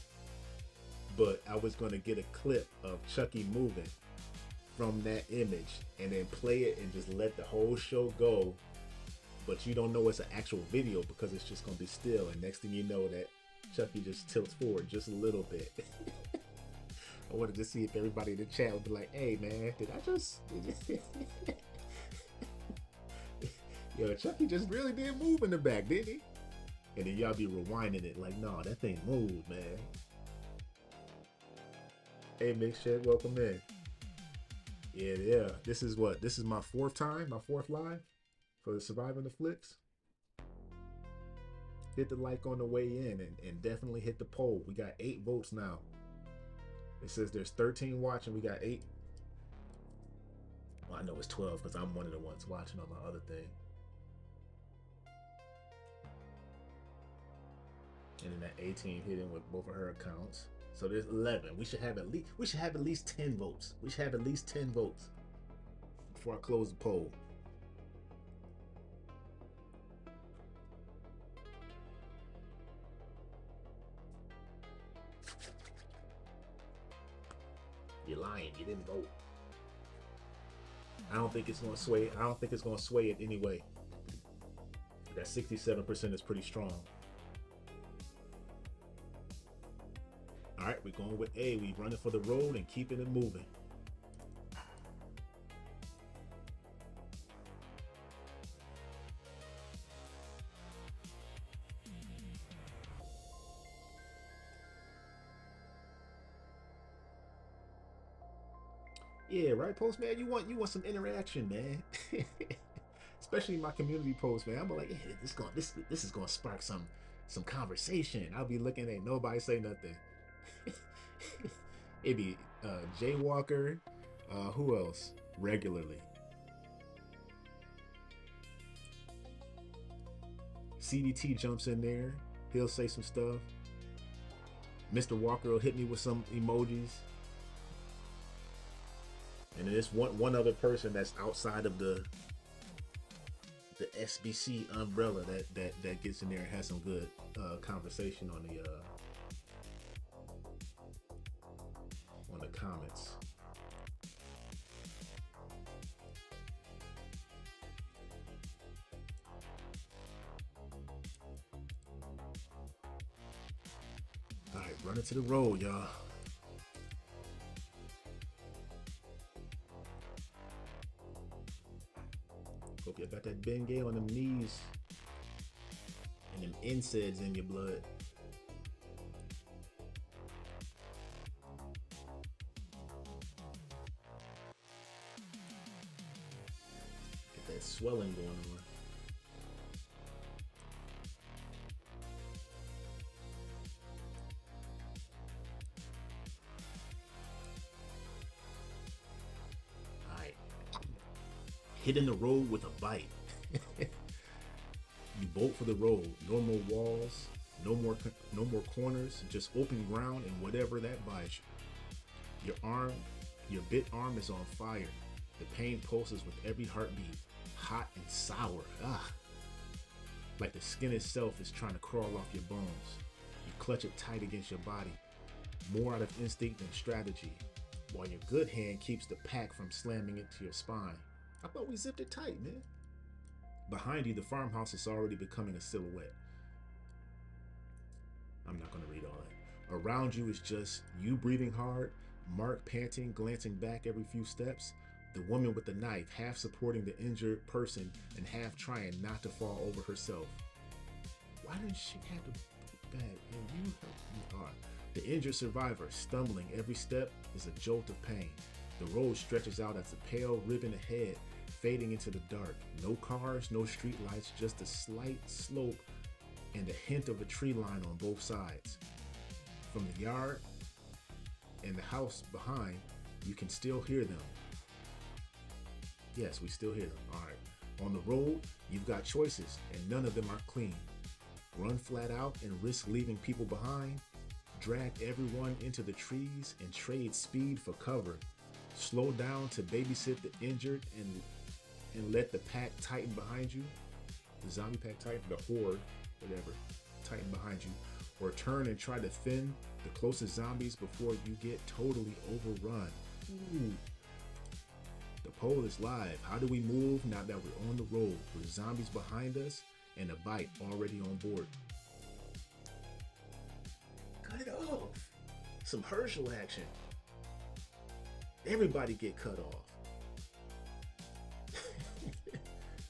Speaker 3: but I was gonna get a clip of Chucky moving from that image and then play it and just let the whole show go, but you don't know it's an actual video because it's just gonna be still, and next thing you know that Chucky just tilts forward just a little bit. I wanted to see if everybody in the chat would be like, hey man, did I just yo, Chucky just really did move in the back, didn't he? And then y'all be rewinding it like, no, that thing moved, man. Hey Mix Shed, welcome in. Yeah. This is what? This is my 4th time, my 4th live for the Surviving the Flix. Hit the like on the way in and definitely hit the poll. We got 8 votes now. It says there's 13 watching. We got 8. Well, I know it's 12 because I'm one of the ones watching on my other thing. And then that 18 hit in with both of her accounts. So there's 11. We should have at least 10 votes. We should have at least 10 votes before I close the poll. You're lying. You didn't vote. I don't think it's gonna sway. I don't think it's gonna sway it anyway. That 67% is pretty strong. All right, we're going with A. We running for the road and keeping it moving. Yeah, right, post man. You want some interaction, man. Especially my community post, man. I'm like, yeah, this is gonna spark some conversation. I'll be looking at nobody say nothing. It'd be Jay Walker, who else? Regularly. CDT jumps in there. He'll say some stuff. Mr. Walker will hit me with some emojis. And there's one other person that's outside of the SBC umbrella that gets in there and has some good conversation on the comments. All right, running to the road, y'all. Hope you got that Bengay on them knees and them NSAIDs in your blood. Get that swelling going on. Hitting the road with a bite. You bolt for the road. No more walls, no more corners, just open ground and whatever that buys you. Your bit arm is on fire. The pain pulses with every heartbeat, hot and sour. Like the skin itself is trying to crawl off your bones. You clutch it tight against your body, more out of instinct than strategy, while your good hand keeps the pack from slamming into your spine. I thought we zipped it tight, man. Behind you, the farmhouse is already becoming a silhouette. I'm not going to read all that. Around you is just you breathing hard, Mark panting, glancing back every few steps, the woman with the knife half supporting the injured person and half trying not to fall over herself. Why didn't she have to put back? And you help me on. The injured survivor, stumbling every step, is a jolt of pain. The road stretches out as a pale ribbon ahead, fading into the dark. No cars, no street lights, just a slight slope and a hint of a tree line on both sides. From the yard and the house behind, you can still hear them. Yes, we still hear them. All right. On the road, you've got choices, and none of them are clean. Run flat out and risk leaving people behind. Drag everyone into the trees and trade speed for cover. Slow down to babysit the injured and let the pack tighten behind you. The zombie pack tighten, the horde, whatever, tighten behind you. Or turn and try to thin the closest zombies before you get totally overrun. Ooh. The poll is live. How do we move now that we're on the road with zombies behind us and a bite already on board? Cut it off. Some Herschel action. Everybody get cut off.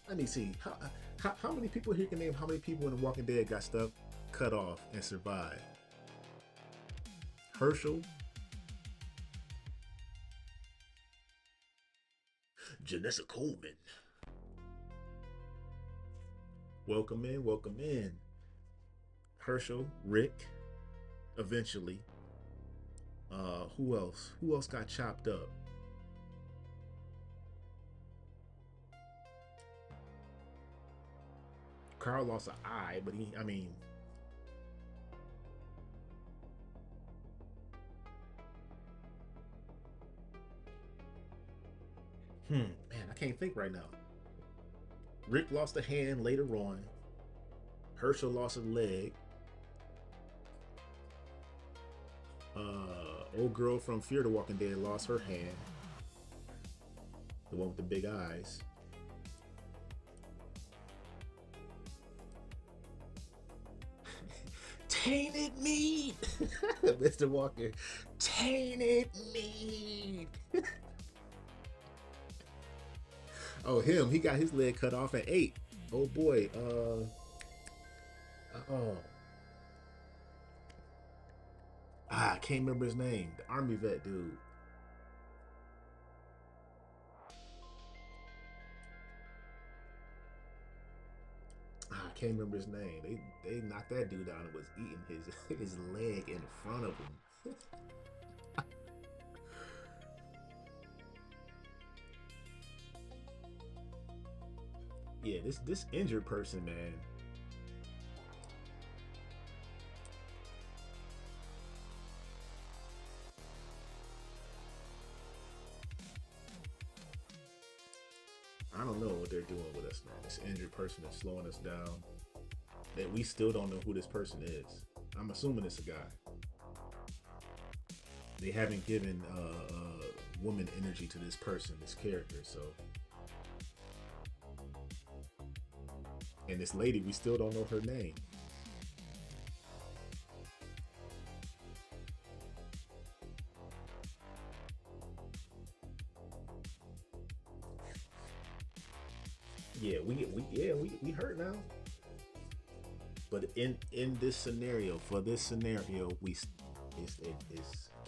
Speaker 3: Let me see. How many people here can name how many people in The Walking Dead got stuff cut off and survived? Herschel. Janessa Coleman. Welcome in, welcome in. Herschel, Rick, eventually. Who else? Who else got chopped up? Carl lost an eye, but man, I can't think right now. Rick lost a hand later on. Herschel lost a leg. Old girl from Fear the Walking Dead lost her hand. The one with the big eyes. Tainted meat! Mr. Walker. Tainted meat! Oh, him. He got his leg cut off at 8. Oh boy. I can't remember his name. The army vet dude. can't remember his name. They knocked that dude down and was eating his leg in front of him. Yeah, this injured person, man. I don't know what they're doing with us, man. This injured person is slowing us down. That we still don't know who this person is. I'm assuming it's a guy. They haven't given woman energy to this person, this character, so. And this lady, we still don't know her name. Yeah, we hurt now. But in this scenario, for this scenario, it's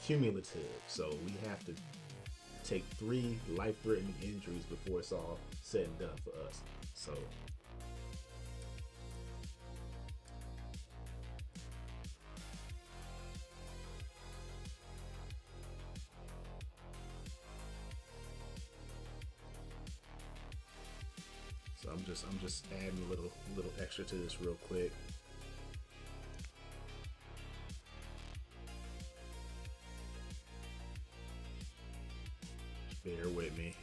Speaker 3: cumulative. So we have to take 3 life-threatening injuries before it's all said and done for us. So I'm just adding a little extra to this real quick. Bear with me.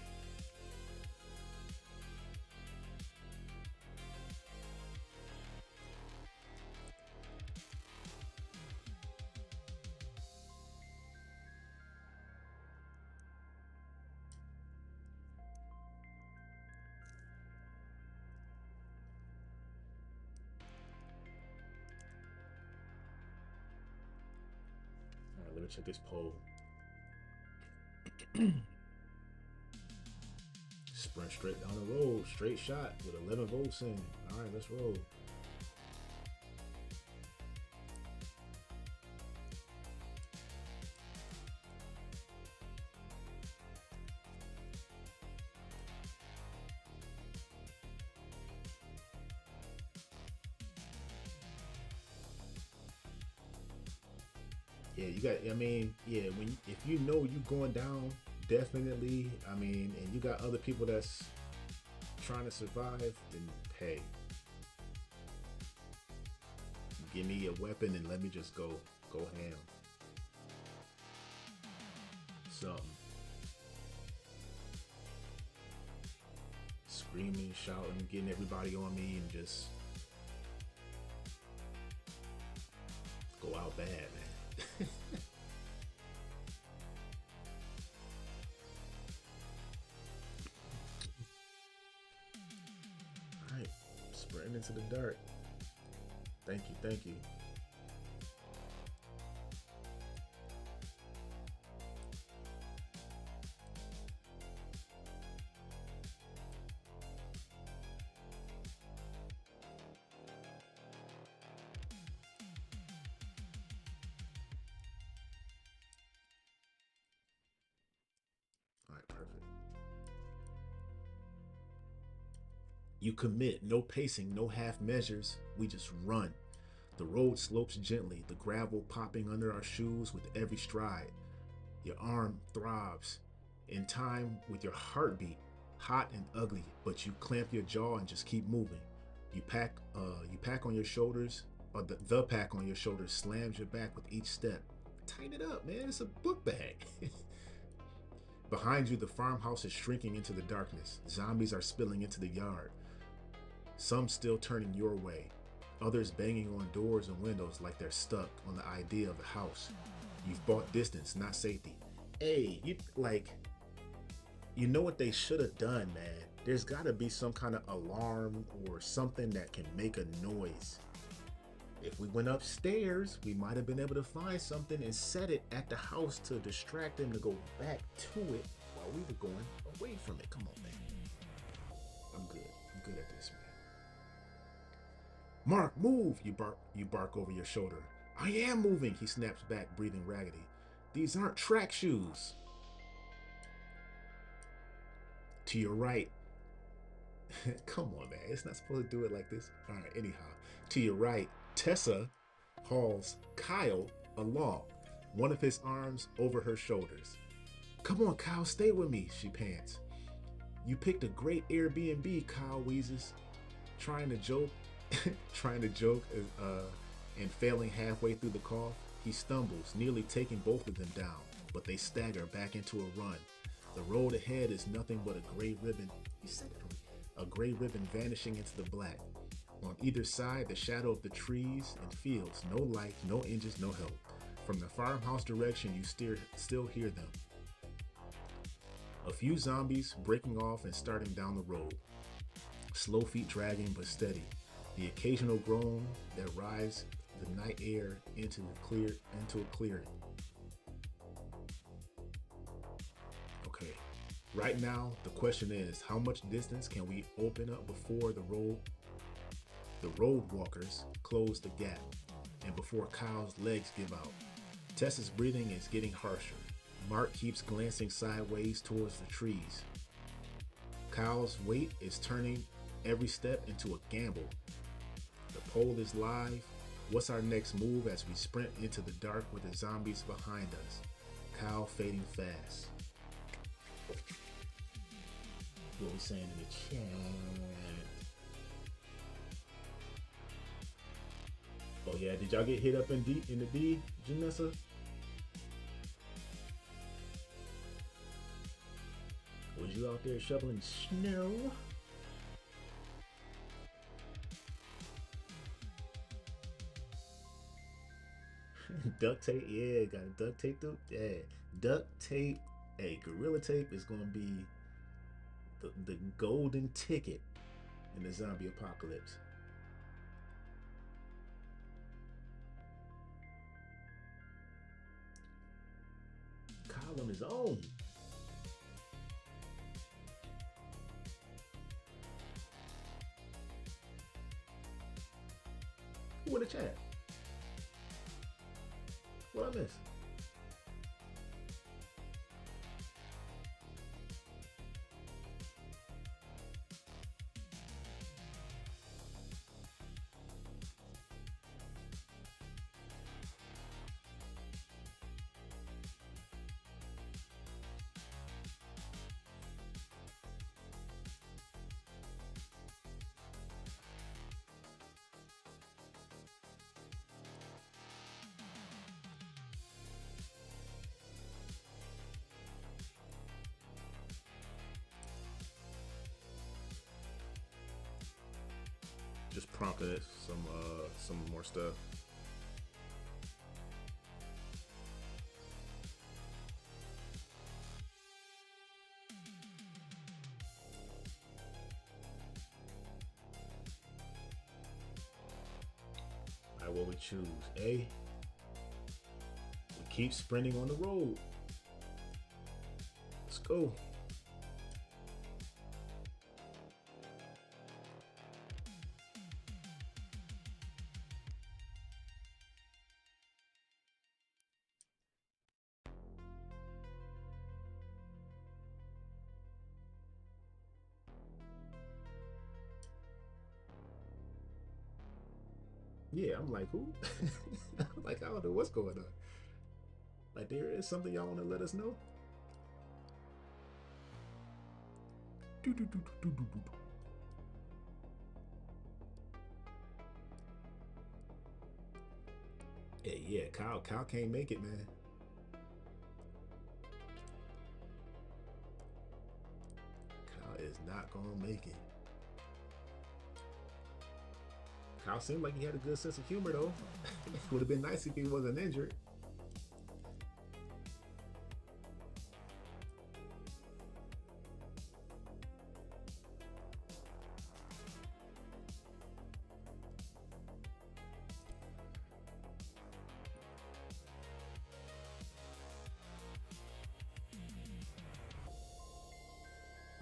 Speaker 3: All right, let me check this poll. Sprint straight down the road, straight shot with 11 votes in. All right, let's roll. Yeah, you got. I mean, yeah. If you know you going down, definitely. I mean, and you got other people that's trying to survive, then hey, give me a weapon and let me just go ham. Something. Screaming, shouting, getting everybody on me, and just go out bad, man. Alright, sprinting into the dark. Thank you, thank you. Alright, perfect. You commit, no pacing, no half measures. We just run. The road slopes gently, the gravel popping under our shoes with every stride. Your arm throbs in time with your heartbeat, hot and ugly, but you clamp your jaw and just keep moving. You pack on your shoulders, or the pack on your shoulders slams your back with each step. Tighten it up, man. It's a book bag. Behind you, the farmhouse is shrinking into the darkness. Zombies are spilling into the yard. Some still turning your way. Others banging on doors and windows like they're stuck on the idea of the house. You've bought distance, not safety. Hey, you know what they should have done, man? There's gotta be some kind of alarm or something that can make a noise. If we went upstairs, we might have been able to find something and set it at the house to distract them to go back to it while we were going away from it. Come on, man. I'm good at this, man. Mark, move! You bark over your shoulder. I am moving, he snaps back, breathing raggedy. These aren't track shoes. To your right, Come on, man. It's not supposed to do it like this. All right, anyhow. To your right, Tessa hauls Kyle along, one of his arms over her shoulders. Come on, Kyle, stay with me, she pants. You picked a great Airbnb, Kyle wheezes, trying to joke, trying to joke, and failing halfway through the cough. He stumbles, nearly taking both of them down, but they stagger back into a run. The road ahead is nothing but a gray ribbon. You said it already. A gray ribbon vanishing into the black. On either side, the shadow of the trees and fields. No light, no engines, no help. From the farmhouse direction, you still hear them. A few zombies breaking off and starting down the road. Slow feet dragging but steady. The occasional groan that rises the night air into a clearing. Okay. Right now, the question is, how much distance can we open up before the road walkers close the gap, and before Kyle's legs give out? Tessa's breathing is getting harsher. Mark keeps glancing sideways towards the trees. Kyle's weight is turning every step into a gamble. The pole is live. What's our next move as we sprint into the dark with the zombies behind us? Kyle fading fast. What we saying in the chat? Oh yeah, did y'all get hit up in the D, Janessa? Was you out there shoveling snow? Duct tape, yeah, gotta duct tape through. Yeah, duct tape. Hey, Gorilla Tape is gonna be the golden ticket in the zombie apocalypse. Kyle on his own. Who in the chat? What I miss? Just prompted some more stuff. Alright, what we choose? A. We keep sprinting on the road. Let's go. Yeah, I'm like, who? Like, I don't know what's going on. Like, there is something y'all want to let us know? Hey, yeah, Kyle can't make it, man. Kyle is not gonna make it. Kyle seemed like he had a good sense of humor, though. Would have been nice if he wasn't injured.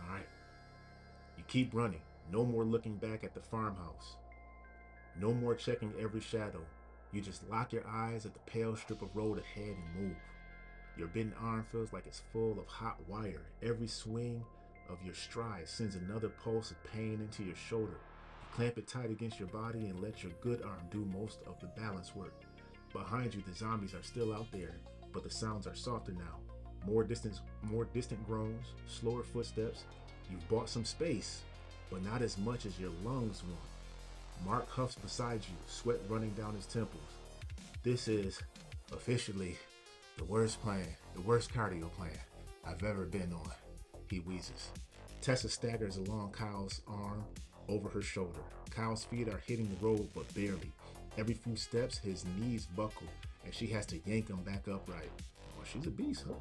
Speaker 3: All right. You keep running. No more looking back at the farmhouse. No more checking every shadow. You just lock your eyes at the pale strip of road ahead and move. Your bitten arm feels like it's full of hot wire. Every swing, of your stride sends another pulse of pain into your shoulder. You clamp it tight against your body and let your good arm do most of the balance work. Behind you, the zombies are still out there, but the sounds are softer now. More distant groans, slower footsteps. You've bought some space, but not as much as your lungs want. Mark huffs beside you, sweat running down his temples. This is officially the worst cardio plan I've ever been on, he wheezes. Tessa staggers along Kyle's arm over her shoulder. Kyle's feet are hitting the road, but barely. Every few steps, his knees buckle, and she has to yank him back upright. Well, she's a beast, huh?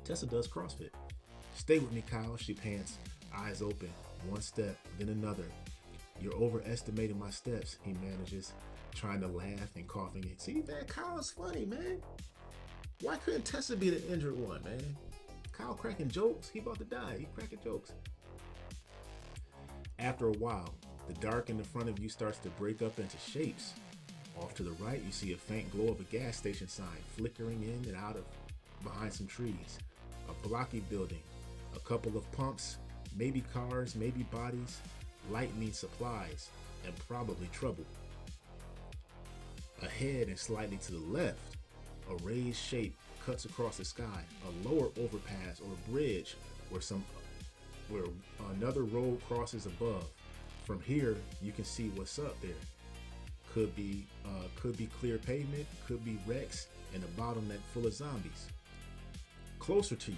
Speaker 3: Tessa does CrossFit. Stay with me, Kyle, she pants, eyes open. One step, then another. You're overestimating my steps, he manages, trying to laugh and coughing it. See, man, Kyle's funny, man. Why couldn't Tessa be the injured one, man? Kyle cracking jokes. He about to die. He cracking jokes. After a while, the dark in the front of you starts to break up into shapes. Off to the right, you see a faint glow of a gas station sign flickering in and out of behind some trees. A blocky building, a couple of pumps, maybe cars, maybe bodies. Light means supplies and probably trouble. Ahead and slightly to the left, a raised shape cuts across the sky, a lower overpass or bridge where another road crosses above. From here, you can see what's up there. Could be clear pavement, could be wrecks, and a bottleneck full of zombies. Closer to you,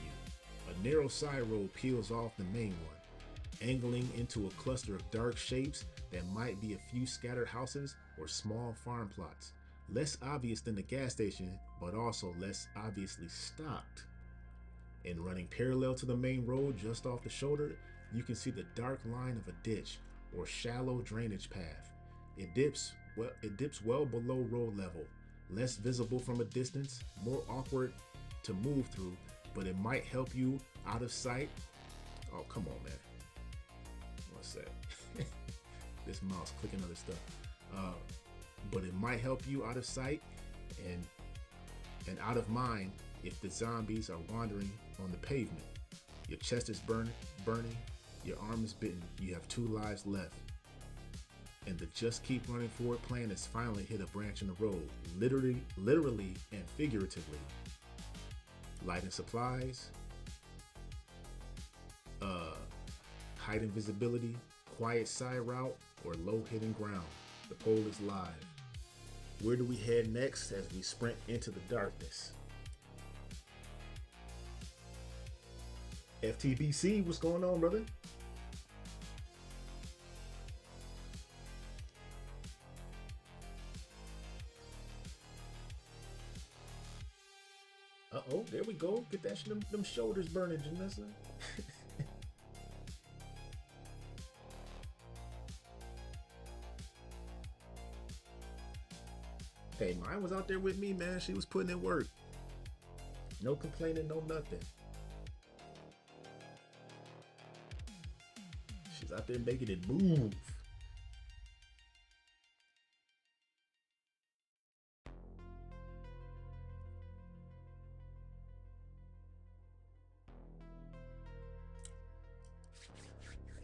Speaker 3: a narrow side road peels off the main one, angling into a cluster of dark shapes that might be a few scattered houses or small farm plots. Less obvious than the gas station, but also less obviously stocked. And running parallel to the main road just off the shoulder, you can see the dark line of a ditch or shallow drainage path. It dips well below road level, less visible from a distance, more awkward to move through, but it might help you out of sight. Oh, come on, man. What's that? This mouse clicking other stuff. But it might help you out of sight and out of mind if the zombies are wandering on the pavement. Your chest is burning, your arm is bitten, you have 2 lives left. And the just keep running forward plan has finally hit a branch in the road, literally and figuratively. Light and supplies, height and visibility, quiet side route, or low hitting ground. The poll is live. Where do we head next as we sprint into the darkness? FTBC, what's going on, brother? Uh-oh, there we go. Get that them shoulders burning, Janessa. Hey, mine was out there with me, man. She was putting in work. No complaining, no nothing. She's out there making it move.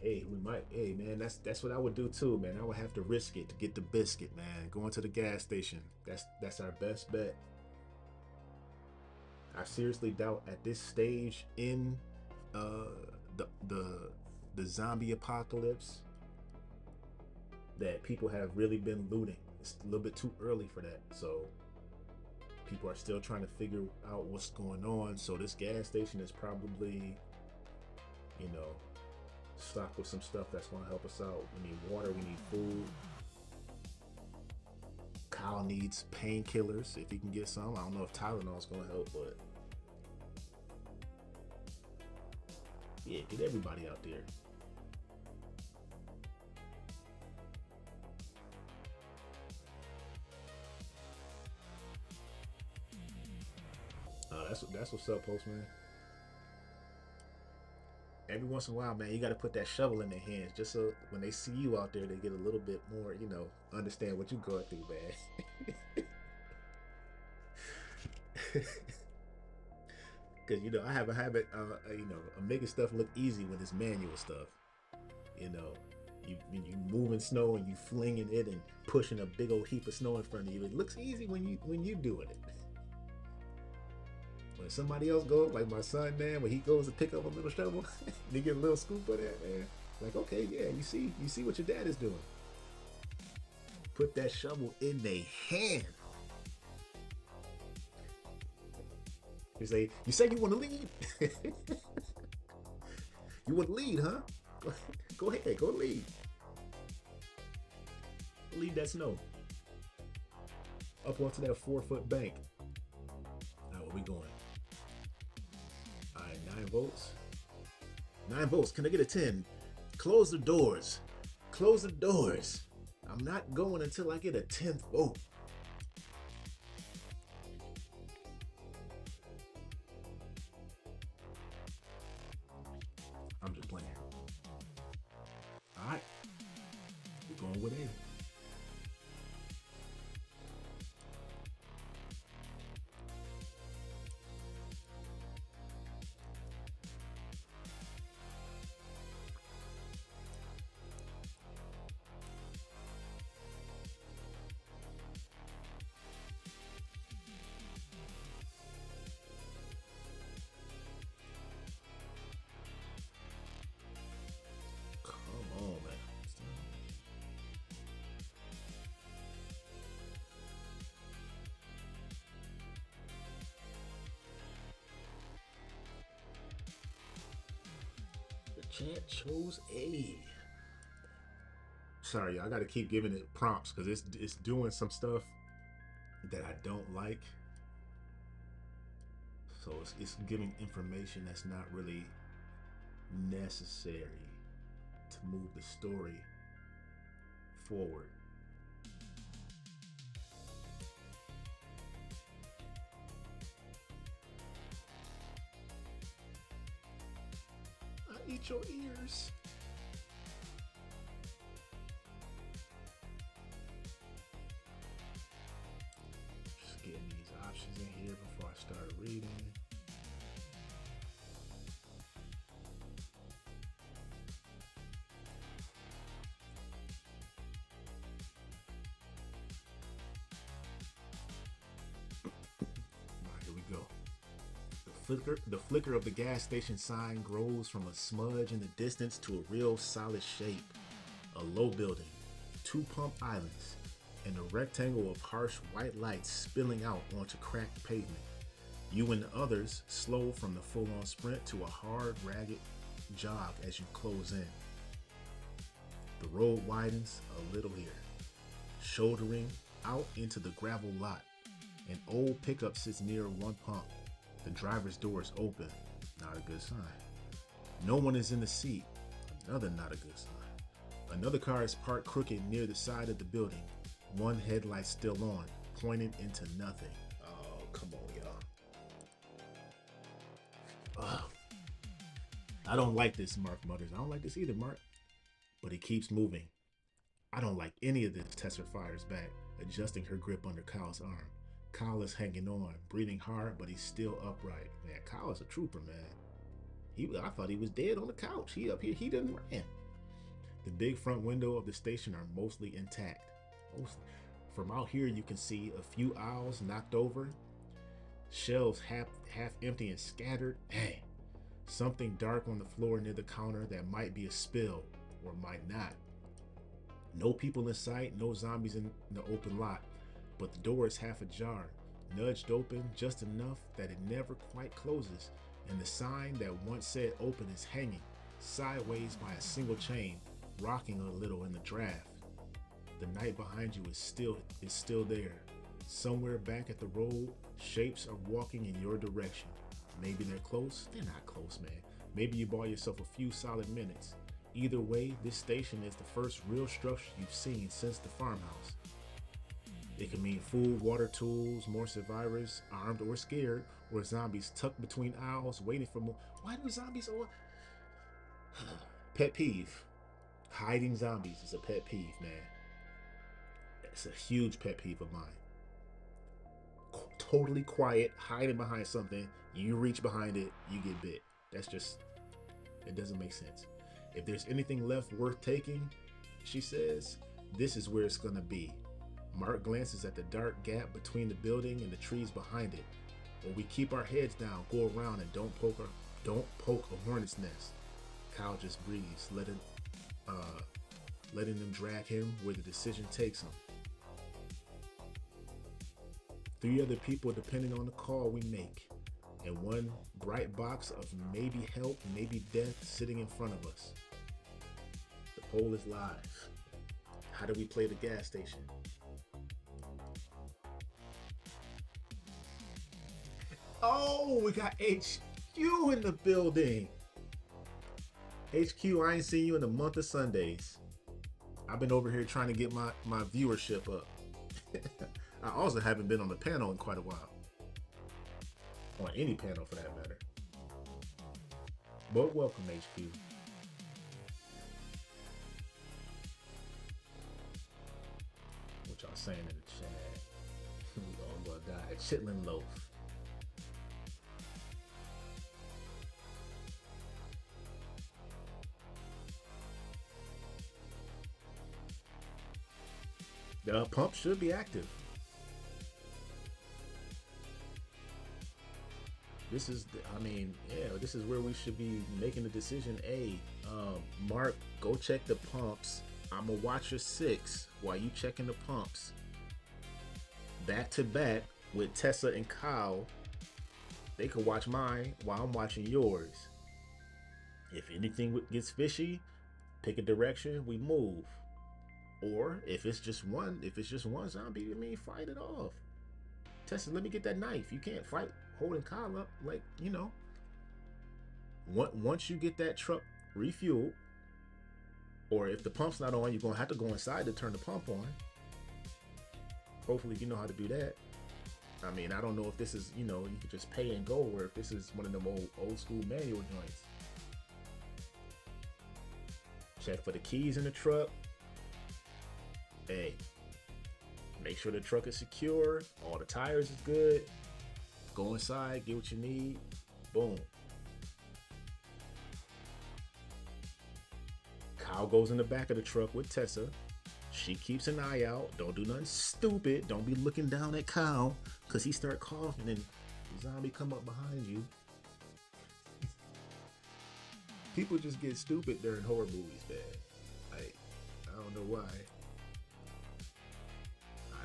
Speaker 3: Hey, hey man, that's what I would do too, man. I would have to risk it to get the biscuit, man. Going to the gas station. That's our best bet. I seriously doubt at this stage in the zombie apocalypse that people have really been looting. It's a little bit too early for that. So people are still trying to figure out what's going on. So this gas station is probably, stocked with some stuff that's going to help us out. We need water, we need food. Kyle needs painkillers if he can get some. I don't know if Tylenol is going to help, but yeah, get everybody out there. That's what's up, Postman. Every once in a while, man, you got to put that shovel in their hands just so when they see you out there, they get a little bit more, understand what you're going through, man. Because you know I have a habit, of making stuff look easy when it's manual stuff. You know, you moving snow and you flinging it and pushing a big old heap of snow in front of you. It looks easy when you doing it. When somebody else goes, like my son, man, when he goes to pick up a little shovel, they get a little scoop of that, man. Like, okay, yeah, you see what your dad is doing. Put that shovel in their hand. You say you want to lead? You want to lead, huh? Go ahead, go lead. Lead that snow up onto that 4-foot bank. Now where we going? All right, 9 votes. 9 votes. Can I get a 10? Close the doors. Close the doors. I'm not going until I get a 10th vote. I'm just playing. All right, we're going with A. Come on, man. The chat chose A. Sorry, y'all, I gotta keep giving it prompts because it's doing some stuff that I don't like. So it's giving information that's not really necessary to move the story forward. I eat your ears. Just getting these options in here before I start reading. Here we go. The flicker of the gas station sign grows from a smudge in the distance to a real solid shape. A low building, 2 pump islands, and a rectangle of harsh white lights spilling out onto cracked pavement. You and the others slow from the full-on sprint to a hard, ragged jog as you close in. The road widens a little here, shouldering out into the gravel lot. An old pickup sits near one pump. The driver's door is open. Not a good sign. No one is in the seat. Another not a good sign. Another car is parked crooked near the side of the building. One headlight still on, pointing into nothing. Oh, come on, y'all. I don't like this, Mark mutters. I don't like this either, Mark. But he keeps moving. I don't like any of this, Tessa fires back, adjusting her grip under Kyle's arm. Kyle is hanging on, breathing hard, but he's still upright. Man, Kyle is a trooper, man. I thought he was dead on the couch. He up here, he didn't run. The big front window of the station are mostly intact. From out here, you can see a few aisles knocked over, shelves half empty and scattered. Hey, something dark on the floor near the counter that might be a spill or might not. No people in sight, no zombies in the open lot. But the door is half ajar, nudged open just enough that it never quite closes, and the sign that once said open is hanging sideways by a single chain, rocking a little in the draft. The night behind you is still there. Somewhere back at the road, shapes are walking in your direction. Maybe they're close, they're not close, man. Maybe you bought yourself a few solid minutes. Either way, this station is the first real structure you've seen since the farmhouse. It can mean food, water, tools, more survivors, armed or scared, or zombies tucked between aisles waiting for more. Why do zombies always... Pet peeve. Hiding zombies is a pet peeve, man. It's a huge pet peeve of mine. totally quiet, hiding behind something. You reach behind it, you get bit. That's just, it doesn't make sense. If there's anything left worth taking, she says, this is where it's gonna be. Mark glances at the dark gap between the building and the trees behind it. When we keep our heads down, go around, and don't poke a hornet's nest. Kyle just breathes, letting them drag him where the decision takes him. 3 other people depending on the call we make, and one bright box of maybe help, maybe death sitting in front of us. The poll is live. How do we play the gas station? Oh, we got HQ in the building. HQ, I ain't seen you in a month of Sundays. I've been over here trying to get my viewership up. I also haven't been on the panel in quite a while. On any panel for that matter. But welcome, HQ. What y'all saying in the chat? We all gonna die. Chitlin loaf. The pump should be active. This is, this is where we should be making the decision. Mark, go check the pumps. I'm gonna watch your 6 while you checking the pumps. Back to back with Tessa and Kyle. They could watch mine while I'm watching yours. If anything gets fishy, pick a direction, we move. Or if it's just one zombie, fight it off. Tessa, let me get that knife. You can't fight holding Kyle up, once you get that truck refueled, or if the pump's not on, you're gonna have to go inside to turn the pump on. Hopefully you know how to do that. I don't know if this is, you could just pay and go, or if this is one of them old school manual joints. Check for the keys in the truck. Make sure the truck is secure, all the tires is good. Go inside, get what you need. Boom. Kyle goes in the back of the truck with Tessa. She keeps an eye out. Don't do nothing stupid. Don't be looking down at Kyle, because he start coughing and the zombie come up behind you. People just get stupid during horror movies, man. I don't know why.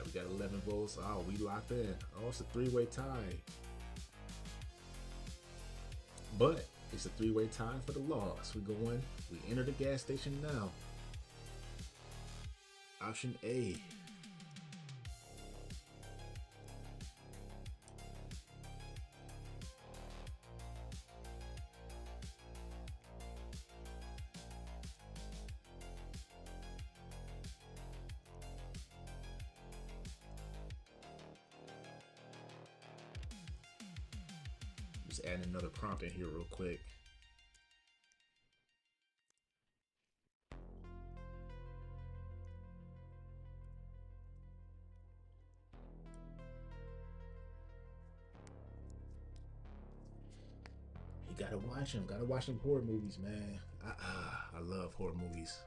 Speaker 3: We got 11 votes. Oh, we locked in. Oh, it's a 3-way tie. But it's a 3-way tie for the loss. We enter the gas station now. Option A. Just add another prompt in here real quick. You gotta watch them. Gotta watch them horror movies, man. I love horror movies.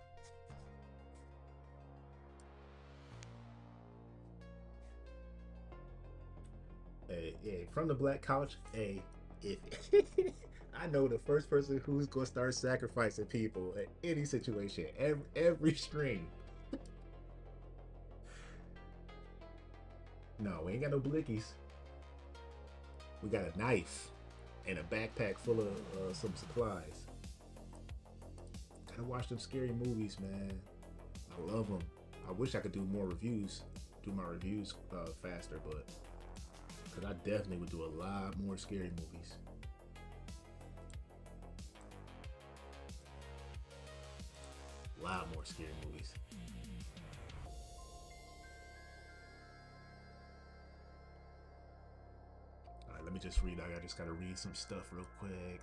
Speaker 3: Hey, from the Black Couch. Hey, if I know the first person who's gonna start sacrificing people at any situation, every stream. No, we ain't got no blickies. We got a knife and a backpack full of some supplies. Gotta watch them scary movies, man. I love them. I wish I could do more reviews, do my reviews faster, but because I definitely would do a lot more scary movies. A lot more scary movies. All right, let me just read. I just gotta read some stuff real quick.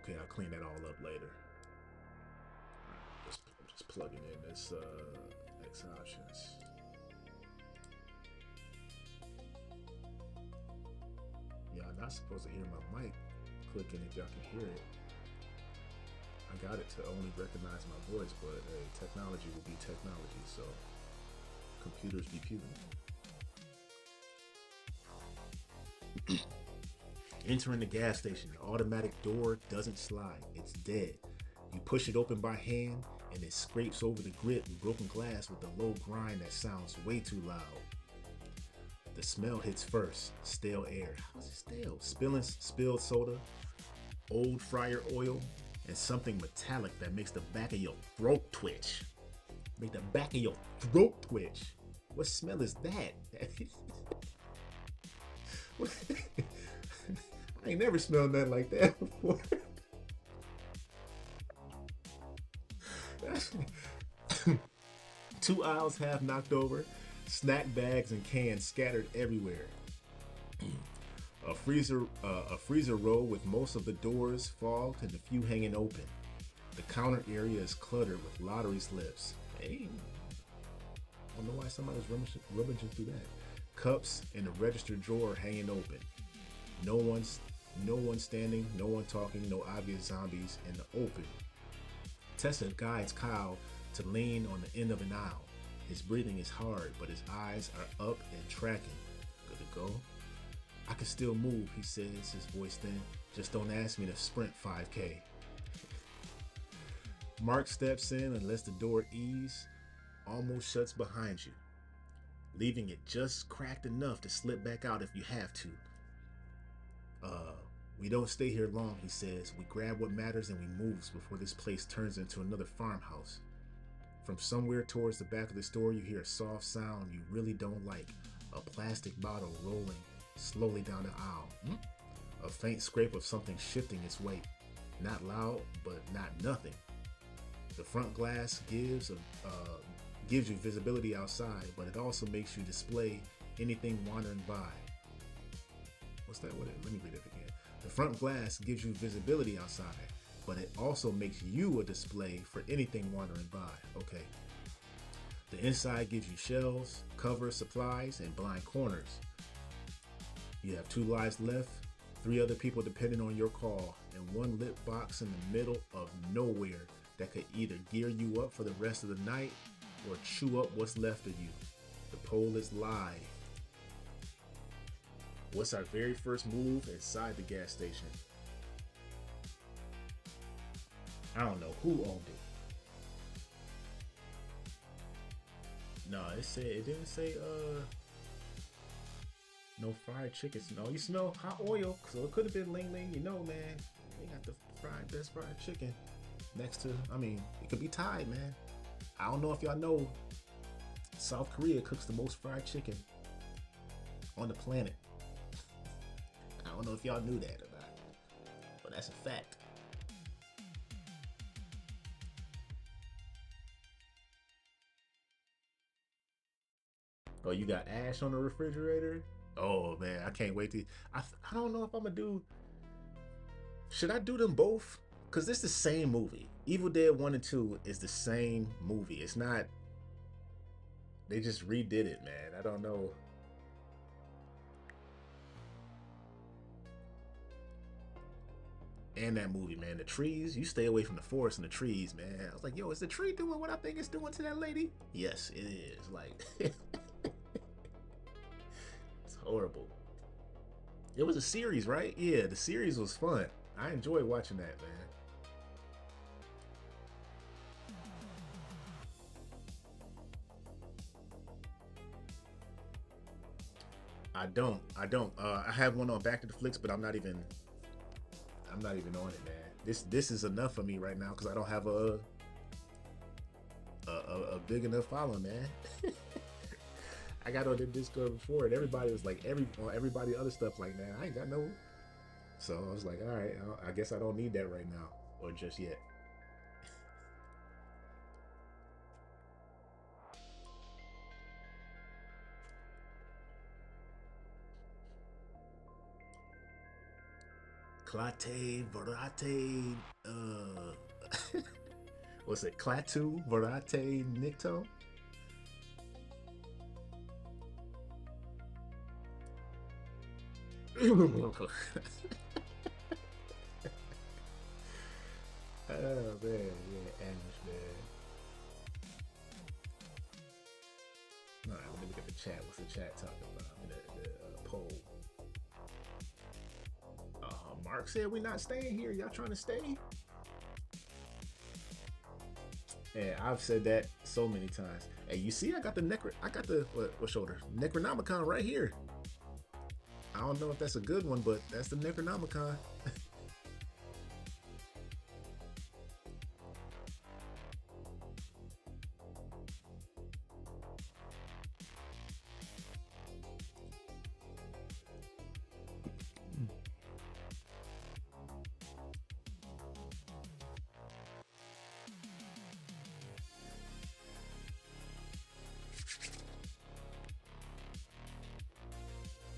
Speaker 3: Okay, I'll clean that all up later. Just plugging in this X options. Y'all not supposed to hear my mic clicking if y'all can hear it. I got it to only recognize my voice, but technology will be technology, so computers be pewing. Entering the gas station, the automatic door doesn't slide. It's dead. You push it open by hand, and it scrapes over the grit and broken glass with a low grind that sounds way too loud. The smell hits first. Stale air. How's it stale? Spilled soda, old fryer oil, and something metallic that makes the back of your throat twitch. Make the back of your throat twitch. What smell is that? I ain't never smelled nothing like that before. Two aisles half knocked over, snack bags and cans scattered everywhere. A freezer row with most of the doors fogged and a few hanging open. The counter area is cluttered with lottery slips. Hey, I don't know why somebody's rummaging through that. Cups in the register drawer hanging open. No one standing, no one talking, no obvious zombies in the open. Tessa guides Kyle to lean on the end of an aisle. His breathing is hard, but his eyes are up and tracking. Good to go. I can still move, he says, his voice thin. Just don't ask me to sprint 5K. Mark steps in and lets the door ease, almost shuts behind you, leaving it just cracked enough to slip back out if you have to. We don't stay here long, he says. We grab what matters and we move before this place turns into another farmhouse. From somewhere towards the back of the store, you hear a soft sound you really don't like. A plastic bottle rolling slowly down the aisle. A faint scrape of something shifting its weight. Not loud, but not nothing. The front glass gives you visibility outside, but it also makes you display anything wandering by. What's that? Let me read it again. The front glass gives you visibility outside, but it also makes you a display for anything wandering by. Okay. The inside gives you shelves, covers, supplies, and blind corners. You have 2 lives left, 3 other people depending on your call, and 1 lit box in the middle of nowhere that could either gear you up for the rest of the night or chew up what's left of you. The poll is live. What's our very first move inside the gas station? I don't know who owned it. No, it didn't say no fried chickens. No, you smell hot oil, so it could have been Ling Ling. You know, man, they got the best fried chicken next to. I mean, it could be Thai, man. I don't know if y'all know, South Korea cooks the most fried chicken on the planet. I don't know if y'all knew that or not, but that's a fact. Oh, you got ash on the refrigerator? Oh man, I can't wait to. I don't know if I'm gonna do. Should I do them both? Cause this is the same movie. Evil Dead 1 and 2 is the same movie. It's not. They just redid it, man. I don't know. And that movie, man, the trees, you stay away from the forest and the trees, man. I was like, yo, is the tree doing what I think it's doing to that lady? Yes, it is. Like, it's horrible. It was a series, right? Yeah, the series was fun. I enjoyed watching that, man. I don't. I have one on Back to the Flicks, but I'm not even on it, man. This is enough for me right now because I don't have a big enough following, man. I got on the Discord before, and everybody was like, everybody other stuff like, man, I ain't got no. So I was like, all right, I guess I don't need that right now or just yet. Clate, Verate, What's it? Klaatu, Verate, Nikto? Oh man, yeah, Anish, man. All right, let me look at the chat. What's the chat talking about? The poll. Mark said we're not staying here. Y'all trying to stay? Yeah, I've said that so many times. Hey, you see, I got the what shoulder? Necronomicon right here. I don't know if that's a good one, but that's the Necronomicon.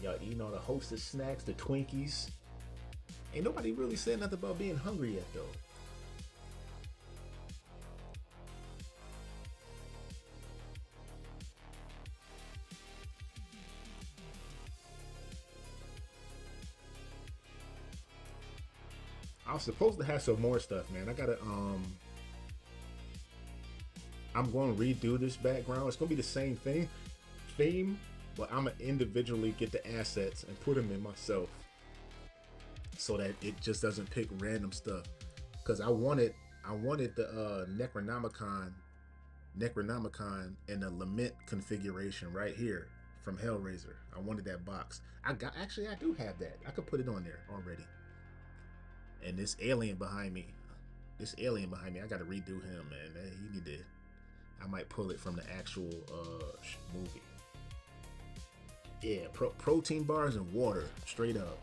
Speaker 3: Y'all eating all the hostess snacks, the Twinkies. Ain't nobody really said nothing about being hungry yet, though. I was supposed to have some more stuff, man. I gotta, I'm going to redo this background. It's going to be the same theme, but I'm going to individually get the assets and put them in myself so that it just doesn't pick random stuff. Because I wanted the Necronomicon and the Lament configuration right here from Hellraiser. I wanted that box. I do have that. I could put it on there already. And this alien behind me, I got to redo him, man. He need to. I might pull it from the actual movie. Yeah, protein bars and water, straight up.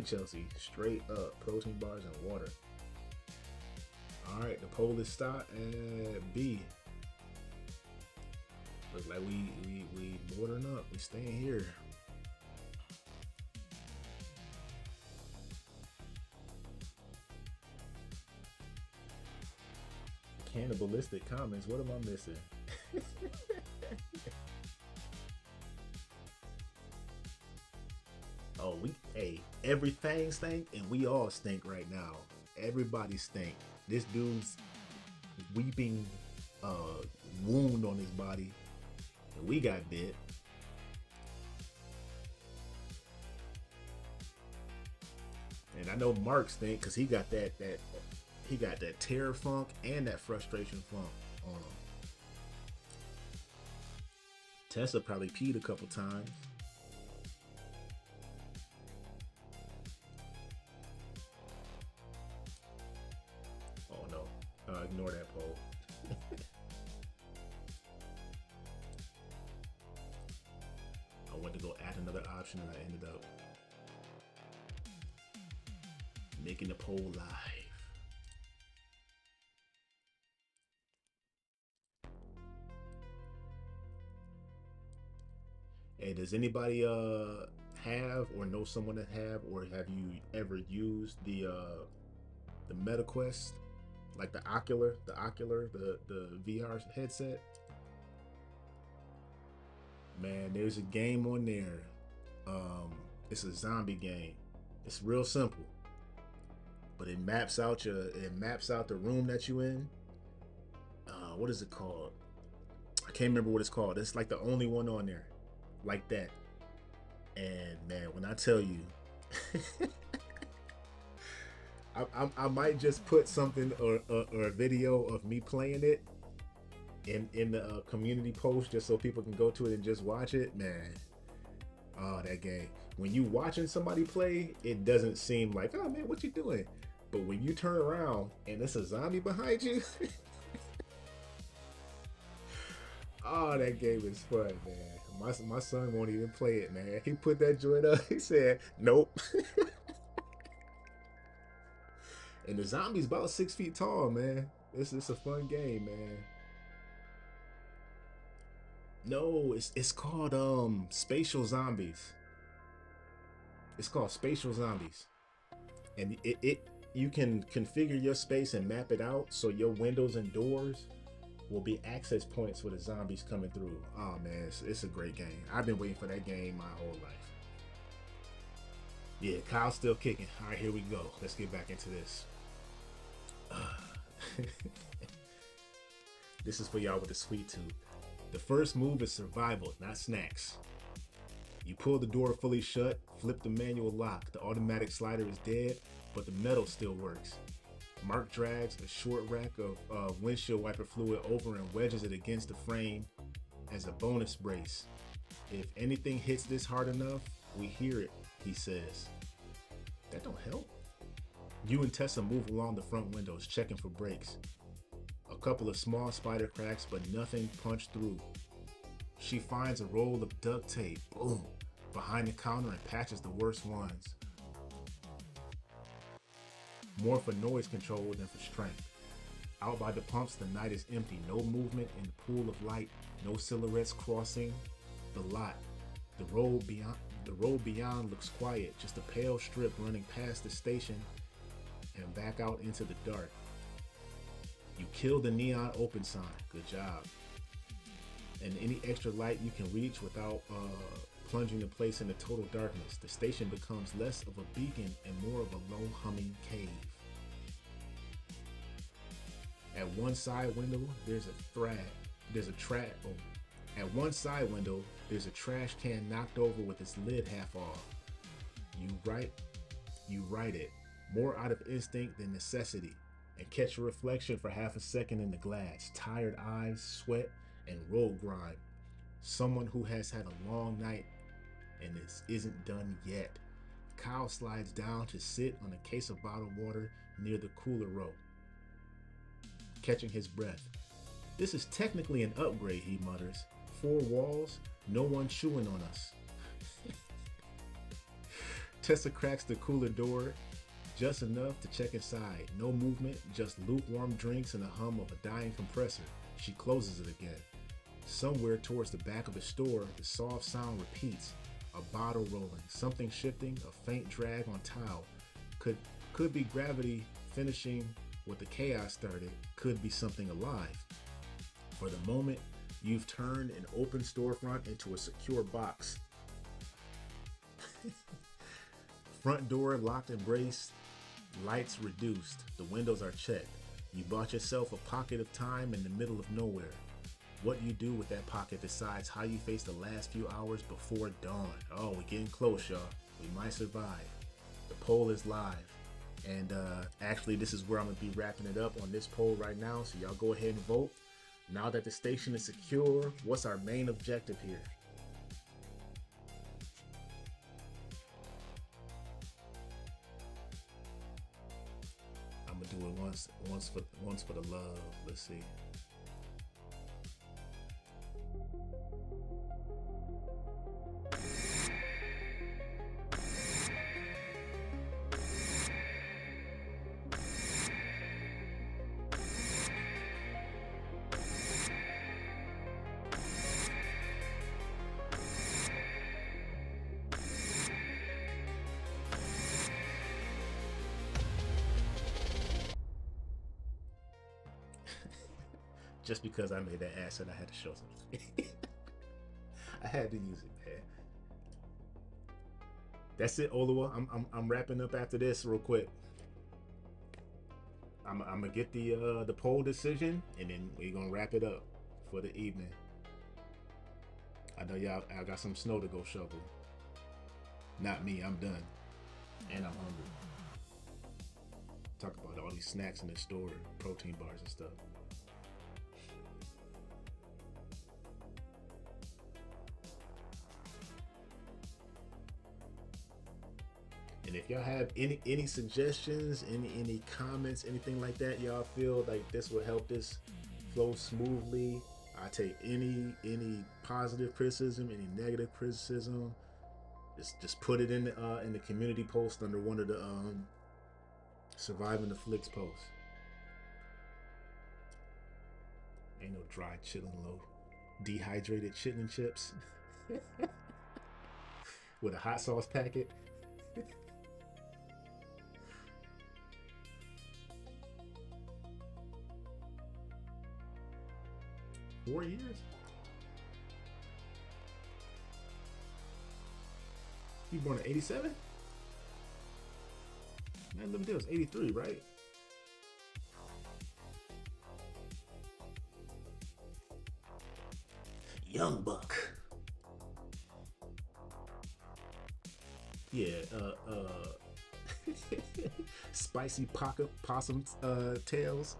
Speaker 3: Chelsea, straight up, protein bars and water. All right, the poll is stopped at B. Looks like we bordering up. We staying here. Cannibalistic comments. What am I missing? Oh, everything stink, and we all stink right now. Everybody stink. This dude's weeping wound on his body, and we got bit. And I know Mark stink because he got that terror funk and that frustration funk on him. Tessa probably peed a couple times. Oh no, ignore that poll. I went to go add another option and I ended up making the poll live. Hey, does anybody have or know someone that have, or have you ever used the MetaQuest, like the Ocular, the VR headset? Man, there's a game on there. It's a zombie game. It's real simple, but it maps out the room that you in. What is it called? I can't remember what it's called. It's like the only one on there like that. And man, when I tell you, I might just put something or a video of me playing it in the community post just so people can go to it and just watch it. Man, oh, that game. When you watching somebody play, it doesn't seem like, oh man, what you doing? But when you turn around and there's a zombie behind you, oh, that game is fun, man. My son won't even play it, man. He put that joint up. He said, nope. And the zombie's about 6 feet tall, man. It's a fun game, man. No, it's called Spatial Zombies. It's called Spatial Zombies. And you can configure your space and map it out so your windows and doors will be access points for the zombies coming through. Oh man, it's a great game. I've been waiting for that game my whole life. Yeah, Kyle's still kicking. All right, here we go. Let's get back into this. This is for y'all with the sweet tooth. The first move is survival, not snacks. You pull the door fully shut, flip the manual lock. The automatic slider is dead, but the metal still works. Mark drags a short rack of windshield wiper fluid over and wedges it against the frame as a bonus brace. If anything hits this hard enough, we hear it, he says. That don't help. You and Tessa move along the front windows, checking for breaks. A couple of small spider cracks, but nothing punched through. She finds a roll of duct tape, boom, behind the counter and patches the worst ones. More for noise control than for strength. Out by the pumps, the night is empty. No movement in the pool of light. No silhouettes crossing the lot. The road beyond looks quiet. Just a pale strip running past the station and back out into the dark. You kill the neon open sign. Good job. And any extra light you can reach without plunging the place into total darkness. The station becomes less of a beacon and more of a low humming cave. At one side window, there's a trash can knocked over with its lid half off. You write it, more out of instinct than necessity, and catch a reflection for half a second in the glass. Tired eyes, sweat, and road grime. Someone who has had a long night and this isn't done yet. Kyle slides down to sit on a case of bottled water near the cooler row, catching his breath. This is technically an upgrade, he mutters. 4 walls, no one chewing on us. Tessa cracks the cooler door just enough to check inside. No movement, just lukewarm drinks and the hum of a dying compressor. She closes it again. Somewhere towards the back of the store, the soft sound repeats. A bottle rolling, something shifting, a faint drag on tile. Could be gravity finishing what the chaos started, could be something alive. For the moment, you've turned an open storefront into a secure box. Front door locked and braced, lights reduced, the windows are checked. You bought yourself a pocket of time in the middle of nowhere. What you do with that pocket decides how you face the last few hours before dawn. Oh, we're getting close, y'all. We might survive. The poll is live. And actually, this is where I'm going to be wrapping it up on this poll right now. So y'all go ahead and vote. Now that the station is secure, what's our main objective here? I'm going to do it once for the love. Let's see. Just because I made that asset, I had to show something. I had to use it, man. That's it, Olawa. I'm wrapping up after this real quick. I'm gonna get the poll decision, and then we're gonna wrap it up for the evening. I know y'all. I got some snow to go shovel. Not me. I'm done, and I'm hungry. Talk about all these snacks in the store, protein bars and stuff. And if y'all have any suggestions, any comments, anything like that, y'all feel like this will help this flow smoothly, I take any positive criticism, any negative criticism. Just put it in the community post under one of the Surviving the Flix posts. Ain't no dry chillin' low, dehydrated chitlin chips with a hot sauce packet. 4 years? He born in 87? Man, Living Deal was 83, right? Young Buck. Yeah, spicy possum tails,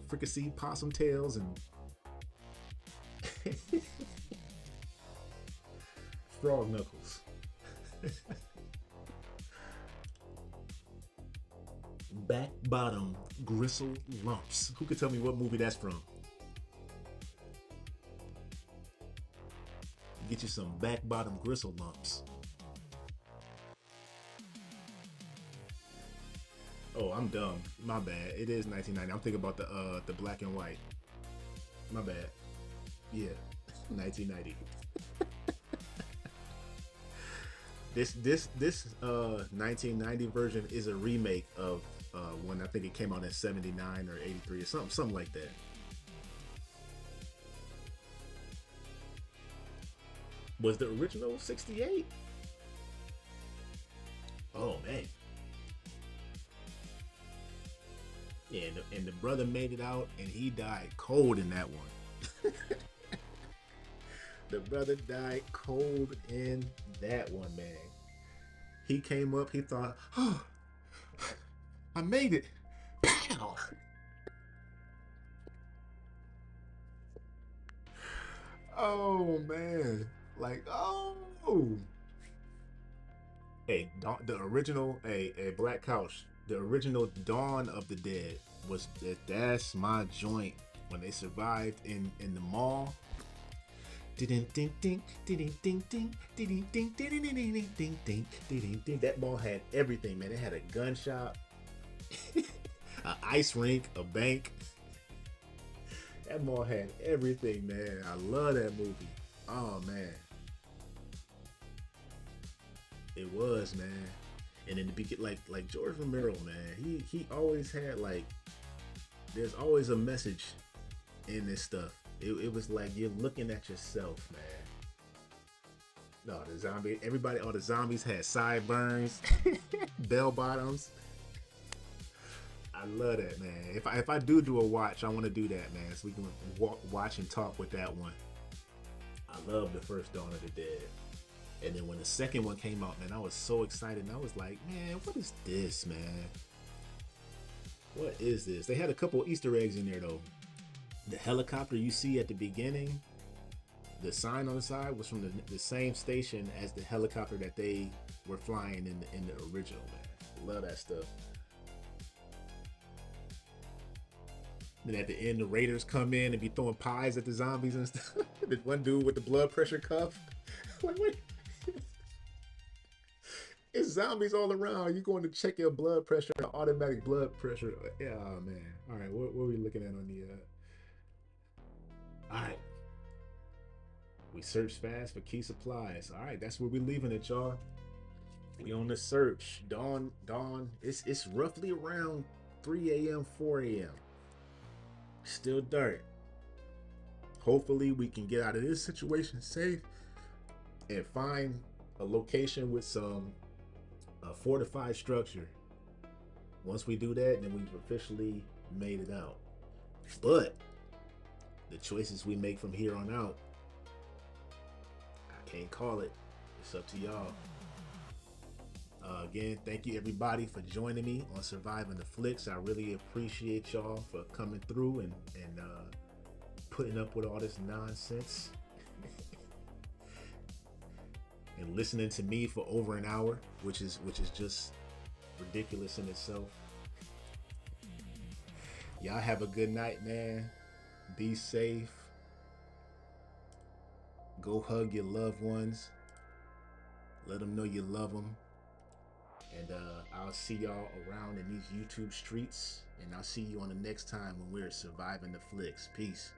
Speaker 3: fricassee possum tails, and frog knuckles. Back bottom gristle lumps. Who could tell me what movie that's from? Get you some back bottom gristle lumps. Oh, I'm dumb. My bad. It is 1990. I'm thinking about the black and white. My bad. Yeah, 1990. This 1990 version is a remake of one. I think it came out in 79 or 83 or something like that. Was the original 68? Oh man. Yeah, and the brother made it out, and he died cold in that one. The brother died cold in that one, man. He came up, he thought, oh, I made it. Pow! Oh, man. Like, oh. Hey, the original, a Black Couch, the original Dawn of the Dead was, that's my joint. When they survived in the mall. That mall had everything, man. It had a gun shop, an ice rink, a bank. That mall had everything, man. I love that movie. Oh man, it was, man. And in the beginning, like George Romero, man, he always had like, there's always a message in this stuff. It was like you're looking at yourself, man. No, the zombie, everybody, all the zombies had sideburns, bell bottoms. I love that, man. If I do a watch, I want to do that, man. So we can watch and talk with that one. I love the first Dawn of the Dead. And then when the second one came out, man, I was so excited. And I was like, man, what is this, man? What is this? They had a couple Easter eggs in there, though. The helicopter you see at the beginning, the sign on the side was from the same station as the helicopter that they were flying in the original, man. Love that stuff. Then at the end, the Raiders come in and be throwing pies at the zombies and stuff. The one dude with the blood pressure cuff. Like, wait. It's zombies all around. You're going to check your blood pressure, automatic blood pressure. Yeah, oh, man. All right, what are we looking at on the... All right. We search fast for key supplies. All right, that's where we're leaving it, y'all. We on the search. Dawn. It's roughly around 3 a.m., 4 a.m. Still dark. Hopefully we can get out of this situation safe and find a location with some fortified structure. Once we do that, then we've officially made it out. But the choices we make from here on out, I can't call it. It's up to y'all. Again, thank you everybody for joining me on Surviving the Flix. I really appreciate y'all for coming through and putting up with all this nonsense and listening to me for over an hour, which is just ridiculous in itself. Y'all have a good night, man. Be safe. Go hug your loved ones. Let them know you love them. And I'll see y'all around in these YouTube streets. And I'll see you on the next time when we're surviving the Flix. Peace.